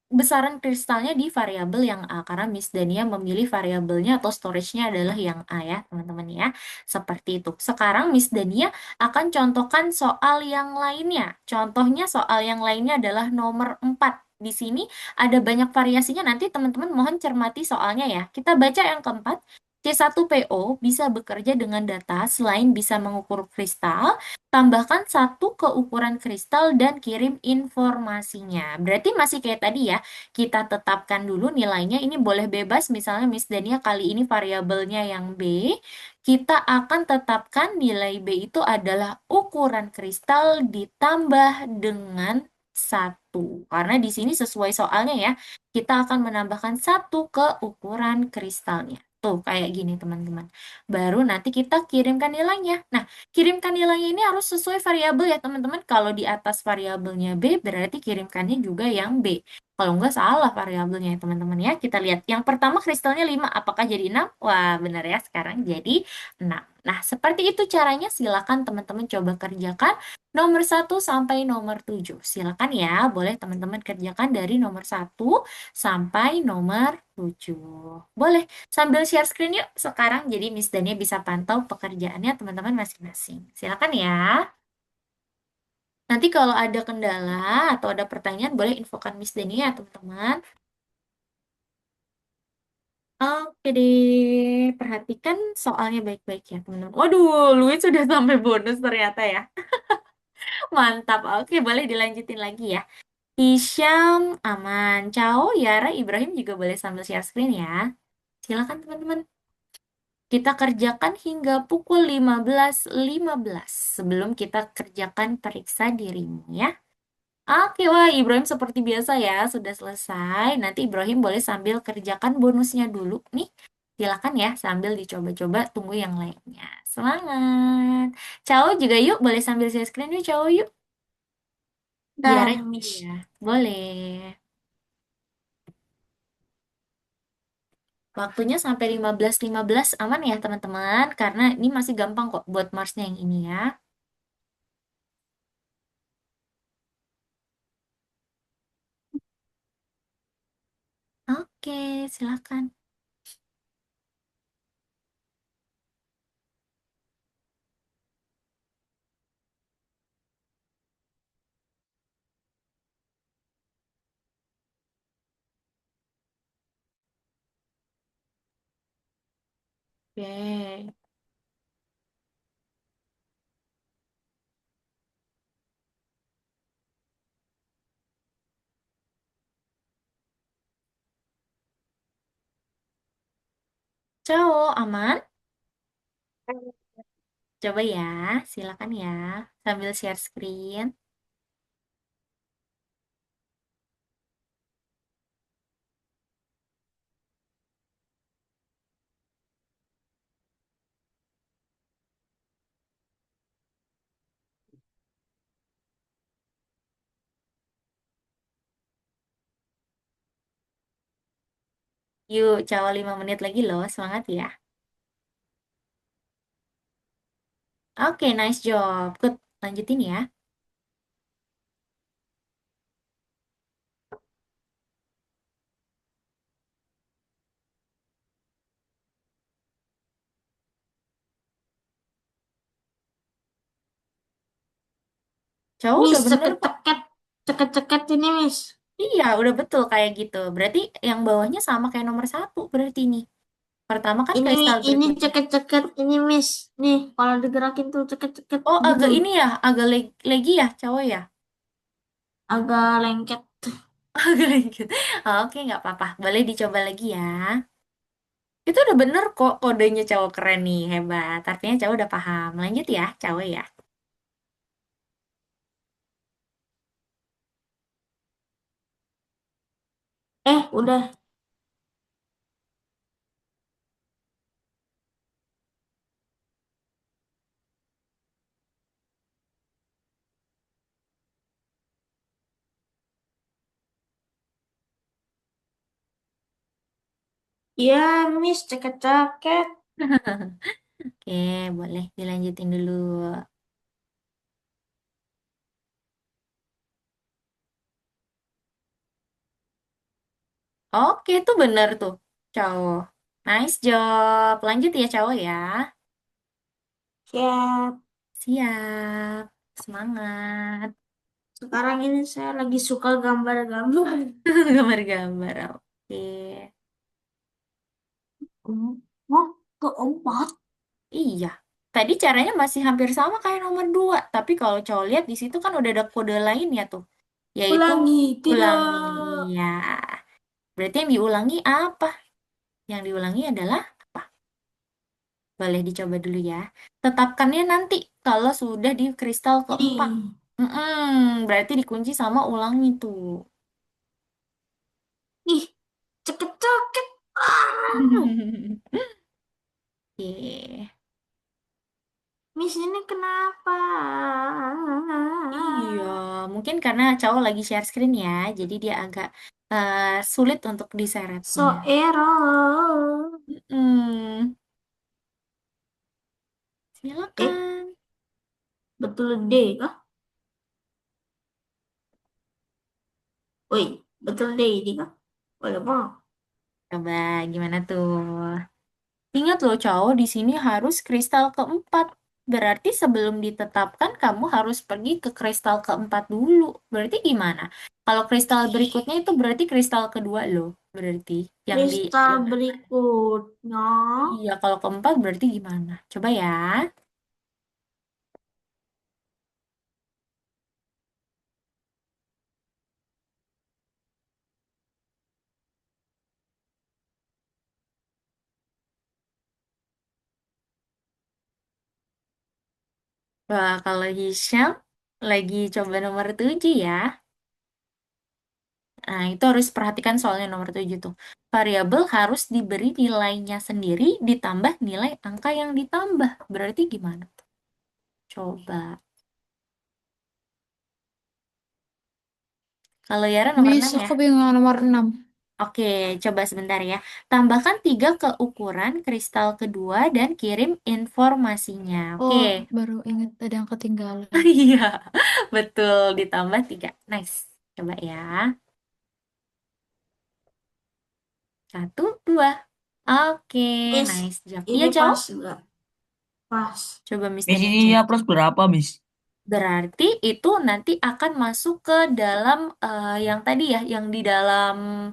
besaran kristalnya di variabel yang A karena Miss Dania memilih variabelnya atau storage-nya adalah yang A ya, teman-teman ya. Seperti itu. Sekarang Miss Dania akan contohkan soal yang lainnya. Contohnya soal yang lainnya adalah nomor 4. Di sini ada banyak variasinya. Nanti teman-teman mohon cermati soalnya ya. Kita baca yang keempat. C1PO bisa bekerja dengan data selain bisa mengukur kristal, tambahkan satu ke ukuran kristal dan kirim informasinya. Berarti masih kayak tadi ya, kita tetapkan dulu nilainya. Ini boleh bebas, misalnya Miss Dania kali ini variabelnya yang B. Kita akan tetapkan nilai B itu adalah ukuran kristal ditambah dengan satu. Karena di sini sesuai soalnya ya, kita akan menambahkan satu ke ukuran kristalnya. Tuh, kayak gini teman-teman. Baru nanti kita kirimkan nilainya. Nah, kirimkan nilainya ini harus sesuai variabel ya teman-teman. Kalau di atas variabelnya B, berarti kirimkannya juga yang B. Kalau nggak salah variabelnya ya teman-teman ya. Kita lihat. Yang pertama kristalnya 5, apakah jadi 6? Wah, benar ya. Sekarang jadi 6. Nah, seperti itu caranya. Silakan teman-teman coba kerjakan nomor 1 sampai nomor 7. Silakan ya. Boleh teman-teman kerjakan dari nomor 1 sampai nomor 7. Boleh. Sambil share screen yuk sekarang. Jadi Miss Dania bisa pantau pekerjaannya teman-teman masing-masing. Silakan ya. Nanti kalau ada kendala atau ada pertanyaan boleh infokan Miss Dania ya teman-teman. Oke deh, perhatikan soalnya baik-baik ya teman-teman. Waduh, Louis sudah sampai bonus ternyata ya. Mantap. Oke, boleh dilanjutin lagi ya. Hisham, Aman, Cao, Yara, Ibrahim juga boleh sambil share screen ya. Silakan teman-teman. Kita kerjakan hingga pukul 15.15 sebelum kita kerjakan periksa dirimu ya. Oke, wah Ibrahim seperti biasa ya, sudah selesai. Nanti Ibrahim boleh sambil kerjakan bonusnya dulu nih. Silakan ya, sambil dicoba-coba tunggu yang lainnya. Semangat. Ciao juga yuk, boleh sambil share screen yuk, ciao yuk. Biar Dan Miss. ya, boleh. Waktunya sampai 15.15 aman ya teman-teman, karena ini masih gampang kok buat Marsnya yang ini ya. Oke, silakan. Oke. Ciao, aman? Coba ya, silakan ya. Sambil share screen. Yuk, ciao 5 menit lagi loh. Semangat ya. Oke, nice job. Good. Lanjutin ya. Ciao udah Miss bener kok. ceket-ceket. Ceket-ceket ini Miss. Iya, udah betul kayak gitu. Berarti yang bawahnya sama kayak nomor 1 berarti ini. Pertama kan kristal Ini berikutnya. ceket-ceket ini Miss. Nih, kalau digerakin tuh ceket-ceket Oh, gitu. agak ini ya, agak lagi ya, cowok ya. Agak lengket. Agak lengket. Oke, nggak apa-apa. Boleh dicoba lagi ya. Itu udah bener kok kodenya cowok keren nih, hebat. Artinya cowok udah paham. Lanjut ya, cowok ya. Udah. Iya, Miss ceket-ceket. Oke, boleh dilanjutin dulu. Oke, itu bener tuh, cowok. Nice job. Lanjut ya, cowok ya. Siap. Siap. Semangat. Sekarang ini saya lagi suka gambar-gambar. Gambar-gambar. Oke. Oh, keempat. Iya. Tadi caranya masih hampir sama kayak nomor 2. Tapi kalau cowok lihat di situ kan udah ada kode lainnya tuh. Yaitu Ulangi, ulangi. tidak. Iya. Berarti yang diulangi apa? Yang diulangi adalah apa? Boleh dicoba dulu ya. Tetapkannya nanti kalau sudah di kristal keempat. Ih, Berarti dikunci sama ulangi tuh. ih, ceket-ceket. Ah. Oke. Miss ini kenapa? Iya, mungkin karena cowok lagi share screen ya, jadi dia agak eh, sulit untuk diseretnya. So error. Mm, Eh, silakan. betul D kah? Woi, betul D ini kah? Boleh bang. Coba gimana tuh? Ingat loh cowok, di sini harus kristal keempat. Berarti sebelum ditetapkan kamu harus pergi ke kristal keempat dulu. Berarti gimana? Kalau kristal berikutnya itu berarti kristal kedua loh. Berarti yang di Kristal yang berikutnya. iya kalau keempat berarti gimana? Coba ya. Wah, kalau Hisham lagi coba nomor 7 ya. Nah, itu harus perhatikan soalnya nomor 7 tuh. Variabel harus diberi nilainya sendiri ditambah nilai angka yang ditambah. Berarti gimana? Coba. Kalau Yara nomor Miss, 6 ya. aku bingung nomor 6. Oke, coba sebentar ya. Tambahkan 3 ke ukuran kristal kedua dan kirim informasinya. Oke. Oh, baru ingat ada yang ketinggalan. Iya, betul. Ditambah 3. Nice. Coba ya. Satu, dua. Oke, Miss, nice job. Iya, ini cowok. pas enggak? Pas. Coba Miss Miss Dania cek. ininya plus berapa, Miss? Berarti itu nanti akan masuk ke dalam yang tadi ya, yang di dalam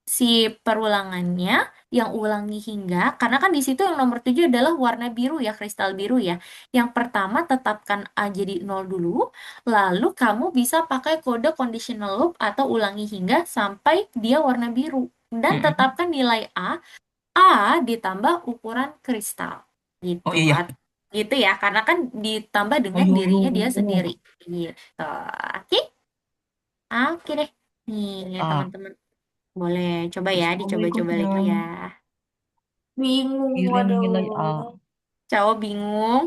si perulangannya, yang ulangi hingga, karena kan di situ yang nomor 7 adalah warna biru ya, kristal biru ya. Yang pertama tetapkan A jadi 0 dulu, lalu kamu bisa pakai kode conditional loop atau ulangi hingga sampai dia warna biru. Dan Mm-mm. tetapkan nilai A ditambah ukuran kristal. Oh Gitu. iya. Gitu ya, karena kan ditambah Oh dengan yo yo. dirinya dia sendiri. Oh. Gitu. Oke? Oke deh. Nih, Ah, teman-teman. Boleh coba ya, kristal dicoba-coba berikutnya lagi ya. Bingung, kirim nilai A. waduh. Cowok bingung.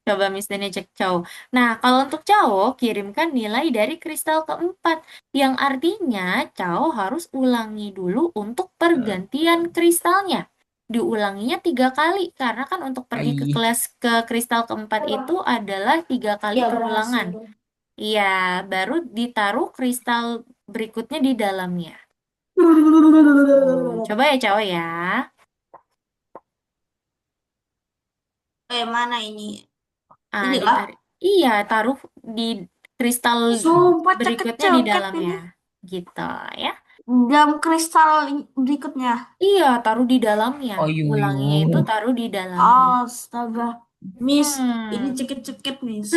Coba Miss Dania cek cowok. Nah, kalau untuk cowok, kirimkan nilai dari kristal keempat. Yang artinya, cowok harus ulangi dulu untuk pergantian kristalnya. Diulanginya 3 kali, karena kan untuk pergi ke Ai. kelas ke kristal keempat itu adalah 3 kali Ya perulangan. berhasil. Iya, baru ditaruh kristal berikutnya di dalamnya. Coba ya cowok ya. Mana ini? Ah, Ini kah? ditarik. Iya, taruh di kristal Sumpah berikutnya di ceket-ceket dalamnya. ini. Gitu ya. Dalam kristal berikutnya. Iya, taruh di dalamnya. Oh yo Ulanginya itu yo. taruh di dalamnya. Astaga. Miss, ini Hmm. ceket-ceket, Miss.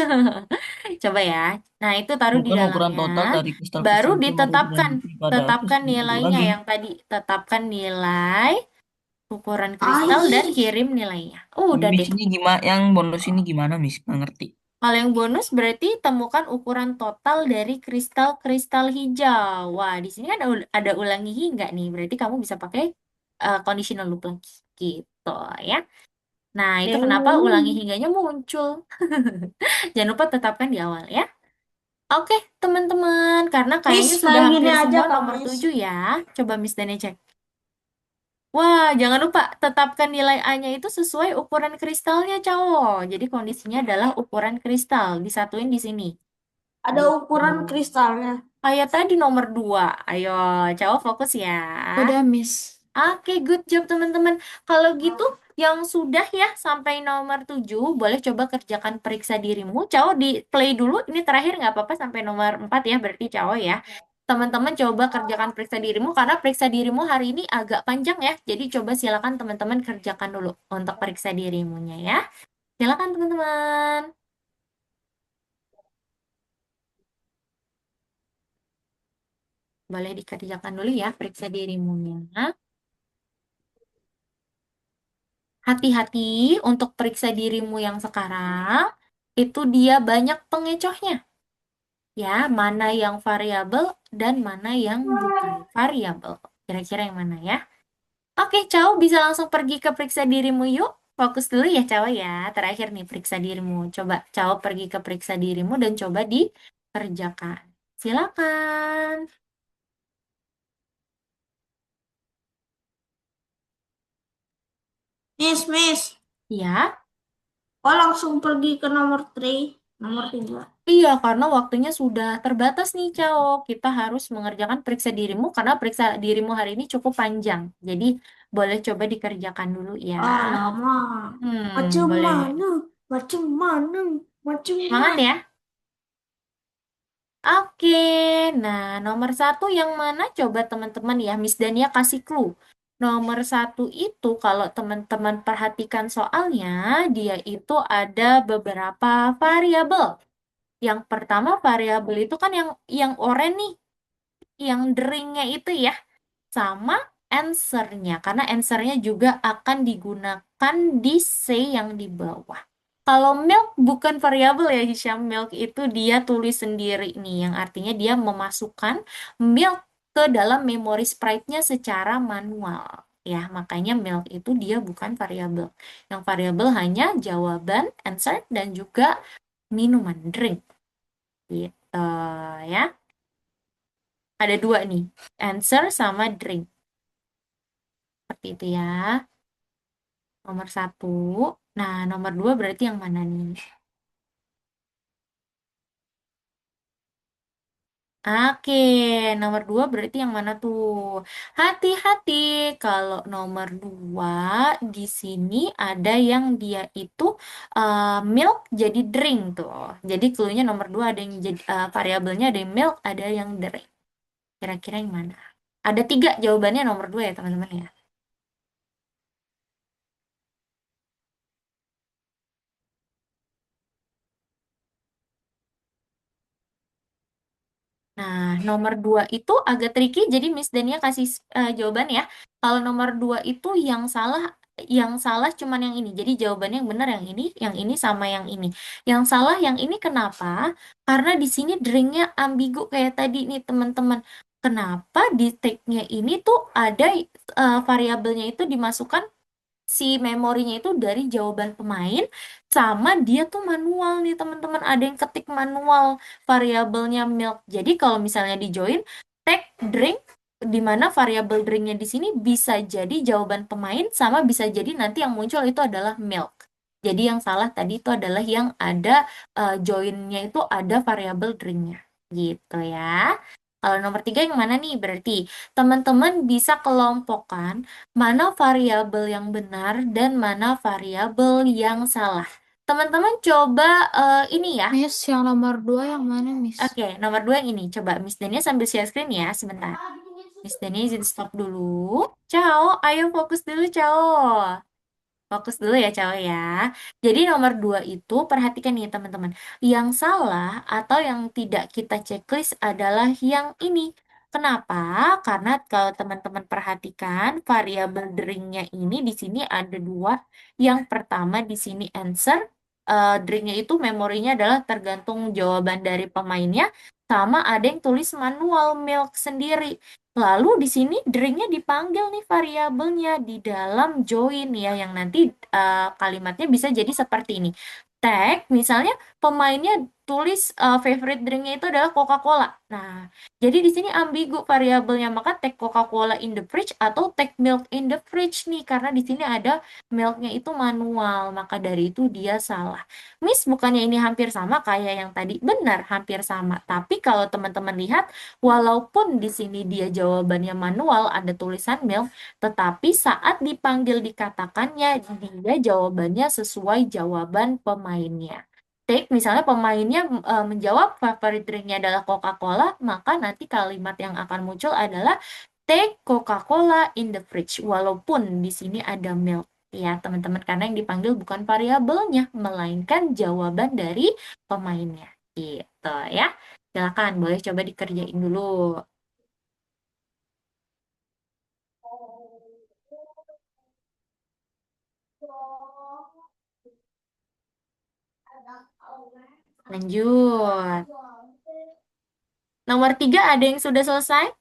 Coba ya. Nah, itu taruh di Bukan ukuran dalamnya. total dari Baru kristal-kristal itu maka ditetapkan. berhenti pada Tetapkan kristal kedua nilainya lagi. yang tadi. Tetapkan nilai, ukuran kristal, dan Ai. kirim nilainya. Udah Miss deh. ini gimana? Yang bonus ini gimana, Miss? Nggak ngerti. Kalau yang bonus berarti temukan ukuran total dari kristal-kristal hijau. Wah, di sini ada ulangi hingga nih. Berarti kamu bisa pakai conditional loop lagi. Gitu ya. Nah, itu kenapa ulangi Dewi. hingganya muncul. Jangan lupa tetapkan di awal ya. Oke, teman-teman. Karena Miss, kayaknya sudah kayak gini hampir aja semua kak, nomor Miss. 7 ya. Coba Miss Dani cek. Wah, jangan lupa tetapkan nilai A-nya itu sesuai ukuran kristalnya, cowok. Jadi kondisinya adalah ukuran kristal. Disatuin di sini. Ada Gitu. ukuran kristalnya. Kayak tadi nomor 2. Ayo, cowok fokus ya. Udah, Miss. Oke, good job teman-teman. Kalau gitu, yang sudah ya sampai nomor 7, boleh coba kerjakan periksa dirimu. Cowok di play dulu, ini terakhir nggak apa-apa sampai nomor 4 ya, berarti cowok ya. Teman-teman coba kerjakan periksa dirimu, karena periksa dirimu hari ini agak panjang ya. Jadi coba silakan teman-teman kerjakan dulu untuk periksa dirimunya ya. Silakan teman-teman. Boleh dikerjakan dulu ya periksa dirimunya. Hati-hati untuk periksa dirimu yang sekarang, itu dia banyak pengecohnya. Ya, mana yang variabel dan mana yang bukan variabel. Kira-kira yang mana ya? Oke, Cao bisa langsung pergi ke periksa dirimu yuk. Fokus dulu ya, Cao ya. Terakhir nih, periksa dirimu. Coba Cao pergi ke periksa dirimu dan coba dikerjakan. Silakan. Miss. Ya, Kok langsung pergi ke nomor 3, nomor 3. iya, karena waktunya sudah terbatas nih, Cao. Kita harus mengerjakan periksa dirimu karena periksa dirimu hari ini cukup panjang. Jadi, boleh coba dikerjakan dulu ya. Ah, lama. Macam Boleh. mana? Macam mana? Macam Semangat mana? ya. Oke, nah nomor 1 yang mana? Coba teman-teman ya, Miss Dania kasih clue. Nomor 1 itu kalau teman-teman perhatikan soalnya, dia itu ada beberapa variabel. Yang pertama variabel itu kan yang oranye nih, yang deringnya itu ya, sama answer-nya. Karena answer-nya juga akan digunakan di C yang di bawah. Kalau milk bukan variabel ya, Hisham. Milk itu dia tulis sendiri nih, yang artinya dia memasukkan milk ke dalam memori sprite-nya secara manual. Ya, makanya milk itu dia bukan variabel. Yang variabel hanya jawaban, answer, dan juga minuman, drink. Gitu ya. Ada 2 nih, answer sama drink. Seperti itu ya. Nomor 1. Nah, nomor 2 berarti yang mana nih? Oke, nomor 2 berarti yang mana tuh? Hati-hati, kalau nomor 2 di sini ada yang dia itu milk jadi drink tuh. Jadi cluenya nomor 2 ada yang jadi variabelnya ada yang milk, ada yang drink. Kira-kira yang mana? Ada 3 jawabannya nomor 2 ya teman-teman ya. Nah, nomor 2 itu agak tricky, jadi Miss Dania kasih jawaban ya. Kalau nomor 2 itu yang salah cuman yang ini. Jadi jawabannya yang benar yang ini sama yang ini. Yang salah yang ini kenapa? Karena di sini drinknya ambigu kayak tadi nih teman-teman. Kenapa di tag-nya ini tuh ada variabelnya itu dimasukkan si memorinya itu dari jawaban pemain sama dia tuh manual nih teman-teman, ada yang ketik manual variabelnya milk. Jadi kalau misalnya di join tag drink di mana variabel drinknya di sini bisa jadi jawaban pemain sama bisa jadi nanti yang muncul itu adalah milk. Jadi yang salah tadi itu adalah yang ada joinnya itu ada variabel drinknya gitu ya. Kalau nomor 3 yang mana nih? Berarti teman-teman bisa kelompokkan mana variabel yang benar dan mana variabel yang salah. Teman-teman coba ini ya. Miss, yang nomor 2 yang mana, Miss? Oke, nomor 2 yang ini. Coba Miss Dania sambil share screen ya, sebentar. Miss Dania izin stop dulu. Ciao, ayo fokus dulu, ciao. Fokus dulu ya, cowok ya. Jadi nomor 2 itu, perhatikan nih teman-teman. Yang salah atau yang tidak kita checklist adalah yang ini. Kenapa? Karena kalau teman-teman perhatikan, variabel drinknya ini di sini ada 2. Yang pertama di sini answer. Drinknya itu memorinya adalah tergantung jawaban dari pemainnya. Sama ada yang tulis manual milk sendiri. Lalu di sini drinknya dipanggil nih variabelnya di dalam join ya, yang nanti kalimatnya bisa jadi seperti ini. Tag, misalnya pemainnya tulis favorite drinknya itu adalah Coca-Cola. Nah, jadi di sini ambigu variabelnya, maka take Coca-Cola in the fridge atau take milk in the fridge nih, karena di sini ada milknya itu manual, maka dari itu dia salah. Miss, bukannya ini hampir sama kayak yang tadi? Benar, hampir sama. Tapi kalau teman-teman lihat, walaupun di sini dia jawabannya manual, ada tulisan milk, tetapi saat dipanggil dikatakannya, dia jawabannya sesuai jawaban pemainnya. Take, misalnya pemainnya menjawab favorite drinknya adalah Coca-Cola, maka nanti kalimat yang akan muncul adalah take Coca-Cola in the fridge. Walaupun di sini ada milk. Ya, teman-teman, karena yang dipanggil bukan variabelnya, melainkan jawaban dari pemainnya. Gitu ya. Silakan, boleh coba dikerjain dulu. Lanjut. Nomor 3 ada yang sudah selesai?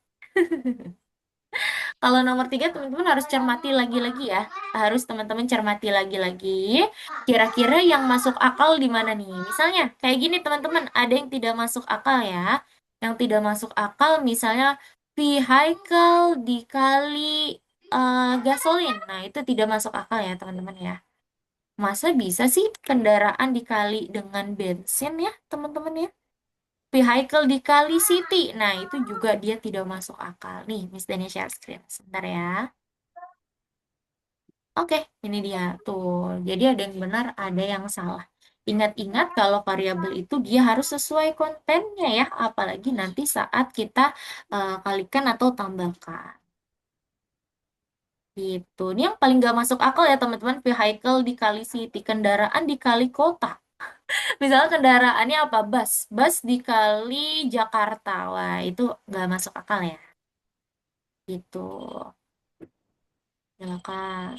Kalau nomor 3 teman-teman harus cermati lagi-lagi ya. Harus teman-teman cermati lagi-lagi. Kira-kira yang masuk akal di mana nih? Misalnya kayak gini teman-teman, ada yang tidak masuk akal ya. Yang tidak masuk akal misalnya vehicle dikali gasolin. Nah, itu tidak masuk akal ya teman-teman ya. Masa bisa sih kendaraan dikali dengan bensin ya teman-teman ya? Vehicle dikali city. Nah, itu juga dia tidak masuk akal. Nih, Miss Dania share screen. Sebentar ya. Oke, ini dia. Tuh, jadi ada yang benar, ada yang salah. Ingat-ingat kalau variabel itu dia harus sesuai kontennya ya, apalagi nanti saat kita kalikan atau tambahkan. Gitu. Ini yang paling gak masuk akal ya teman-teman, vehicle dikali city, kendaraan dikali kota. Misalnya kendaraannya apa? Bus. Bus dikali Jakarta. Wah, itu gak masuk akal ya. Gitu. Silakan.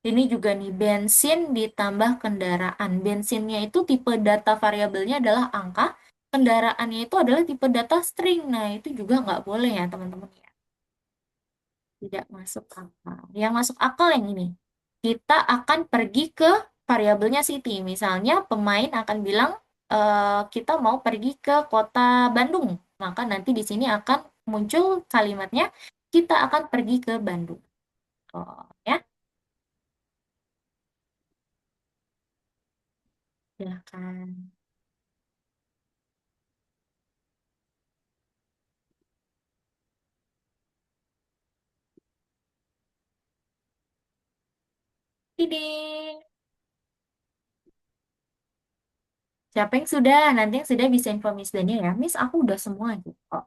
Ini juga nih, bensin ditambah kendaraan. Bensinnya itu tipe data variabelnya adalah angka, kendaraannya itu adalah tipe data string. Nah, itu juga nggak boleh ya, teman-teman ya. Tidak masuk akal. Yang masuk akal yang ini. Kita akan pergi ke variabelnya city. Misalnya, pemain akan bilang, kita mau pergi ke kota Bandung. Maka nanti di sini akan muncul kalimatnya, kita akan pergi ke Bandung. Oh, ya, silakan. Ini. Siapa yang sudah? Nanti yang sudah bisa info Miss Dania ya. Miss, aku udah semua gitu kok.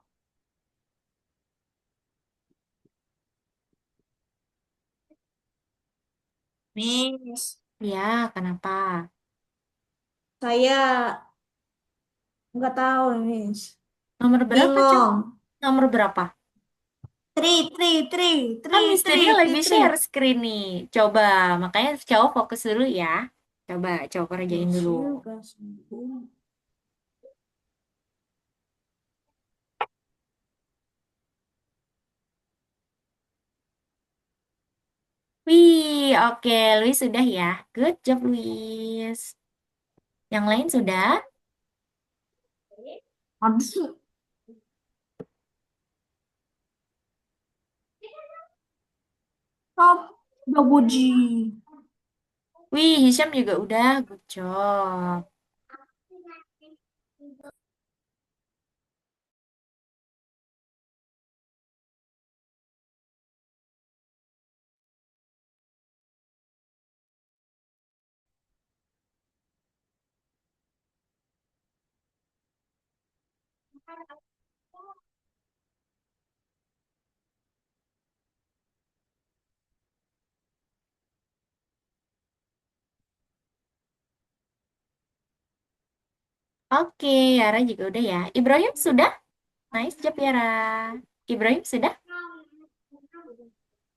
Miss, Ya, kenapa? saya nggak tahu, Miss. Nomor berapa, Cok? Bingung. Nomor berapa? Kan Miss Dania lagi share Three. screen nih. Coba, makanya cowok fokus dulu ya. Coba kerjain dulu. Wih, oke. Luis sudah ya. Good job, Luis. Yang lain sudah? Aduh, stop. Double G. Wih, Hisham juga udah. Good job. Oke, Yara juga udah ya. Ibrahim sudah? Nice job, Yara. Ibrahim sudah?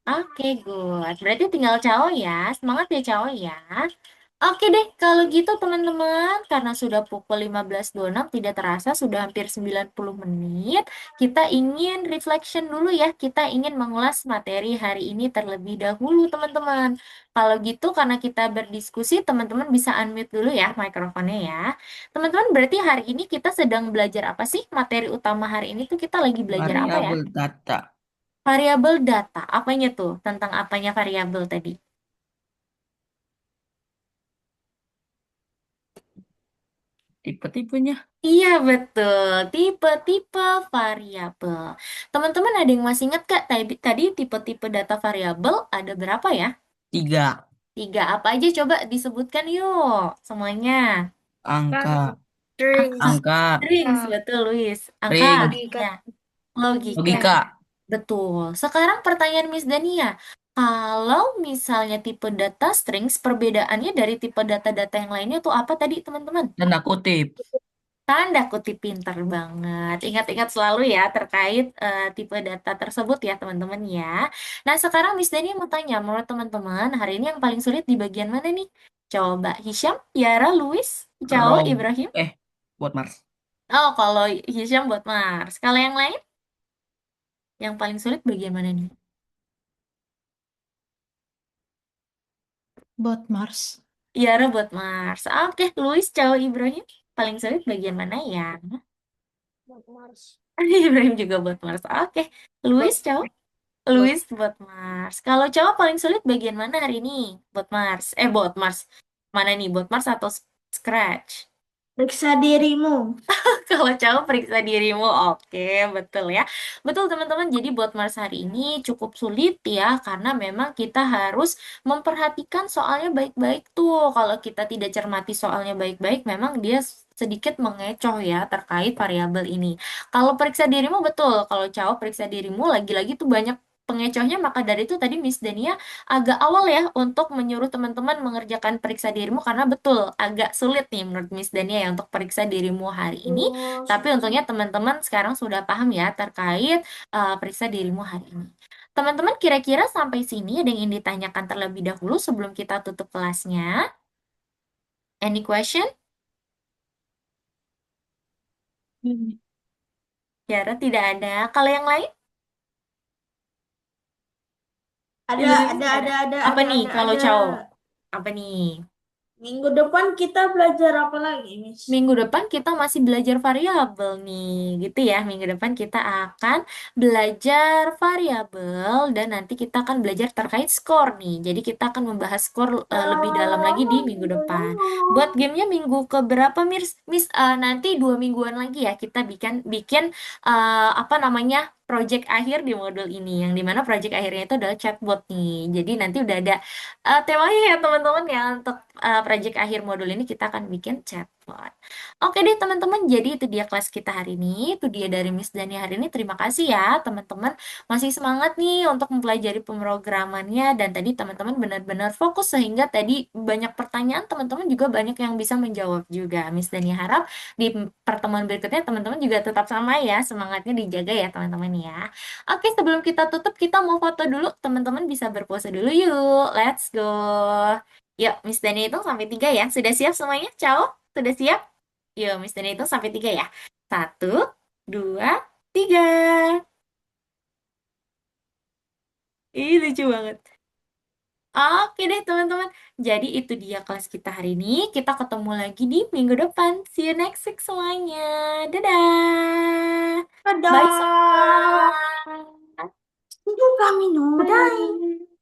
Oke, good. Berarti tinggal Cao ya. Semangat ya Cao ya. Oke deh, kalau gitu teman-teman, karena sudah pukul 15.26, tidak terasa sudah hampir 90 menit, kita ingin reflection dulu ya, kita ingin mengulas materi hari ini terlebih dahulu teman-teman. Kalau gitu, karena kita berdiskusi, teman-teman bisa unmute dulu ya mikrofonnya ya. Teman-teman, berarti hari ini kita sedang belajar apa sih? Materi utama hari ini tuh kita lagi belajar apa ya? Variabel data. Variabel data. Apanya tuh? Tentang apanya variabel tadi? Tipe-tipenya. Iya betul, tipe-tipe variabel. Teman-teman ada yang masih ingat Kak? Tadi tipe-tipe data variabel ada berapa ya? 3. Tiga apa aja coba disebutkan yuk semuanya. Angka. Strings. Angka. Strings, betul Luis. Angka, Ring. Logika. ya. Logika, Logika. betul. Sekarang pertanyaan Miss Dania. Kalau misalnya tipe data strings, perbedaannya dari tipe data-data yang lainnya tuh apa tadi teman-teman? Tanda kutip. Tanda kutip pinter banget. Ingat-ingat selalu ya terkait tipe data tersebut ya teman-teman ya. Nah sekarang Miss Dani mau tanya, menurut teman-teman hari ini yang paling sulit di bagian mana nih? Coba Hisham, Yara, Luis, Cao, Row. Ibrahim. Buat Mars. Oh kalau Hisham buat Mars. Kalau yang lain, yang paling sulit bagian mana nih? Buat Mars. Yara buat Mars. Oke, Luis, Cao, Ibrahim. Paling sulit bagian mana ya? Buat Mars. Ibrahim juga buat Mars. Oke, Luis, Buat, Cao. buat Luis buat Mars. Kalau cowok paling sulit bagian mana hari ini? Buat Mars. Buat Mars. Mana nih? Buat Mars atau Scratch? periksa dirimu. Kalau cowok periksa dirimu. Oke, betul ya. Betul teman-teman. Jadi buat Mars hari ini cukup sulit ya. Karena memang kita harus memperhatikan soalnya baik-baik tuh. Kalau kita tidak cermati soalnya baik-baik, memang dia sedikit mengecoh ya terkait variabel ini. Kalau periksa dirimu betul. Kalau cowok periksa dirimu lagi-lagi tuh banyak pengecohnya, maka dari itu tadi Miss Dania agak awal ya untuk menyuruh teman-teman mengerjakan periksa dirimu karena betul agak sulit nih menurut Miss Dania ya untuk periksa dirimu hari ini. Oh, Tapi untungnya teman-teman sekarang sudah paham ya terkait periksa dirimu hari ini. Teman-teman kira-kira sampai sini ada yang ingin ditanyakan terlebih dahulu sebelum kita tutup kelasnya? Any question? Kiara tidak ada. Kalau yang lain? ada, Ibrahim ada, tidak ada. ada, ada, Apa ada, nih ada, kalau ada. cowok? Apa nih? Minggu depan kita belajar apa lagi, Miss? Minggu depan kita masih belajar variabel nih, gitu ya. Minggu depan kita akan belajar variabel dan nanti kita akan belajar terkait skor nih. Jadi kita akan membahas skor lebih dalam lagi di minggu depan. Buat gamenya minggu ke berapa, Miss? Miss, nanti 2 mingguan lagi ya kita bikin bikin apa namanya project akhir di modul ini, yang dimana project akhirnya itu adalah chatbot nih. Jadi nanti udah ada temanya ya teman-teman ya untuk project akhir modul ini kita akan bikin chatbot. Oke deh teman-teman, jadi itu dia kelas kita hari ini, itu dia dari Miss Dani hari ini. Terima kasih ya teman-teman, masih semangat nih untuk mempelajari pemrogramannya dan tadi teman-teman benar-benar fokus sehingga tadi banyak pertanyaan teman-teman juga banyak yang bisa menjawab juga. Miss Dani harap di pertemuan berikutnya teman-teman juga tetap sama ya, semangatnya dijaga ya teman-teman ya. Oke, sebelum kita tutup, kita mau foto dulu. Teman-teman bisa berpose dulu yuk. Let's go. Yuk, Miss Dani hitung sampai 3 ya. Sudah siap semuanya? Ciao? Sudah siap? Yuk, Miss Dani hitung sampai 3 ya. 1, 2, 3. Ih, lucu banget. Oke deh teman-teman. Jadi itu dia kelas kita hari ini. Kita ketemu lagi di minggu depan. See you next week semuanya. Dadah. Bye semua. Dadah. Tunggu kami, no. Bye.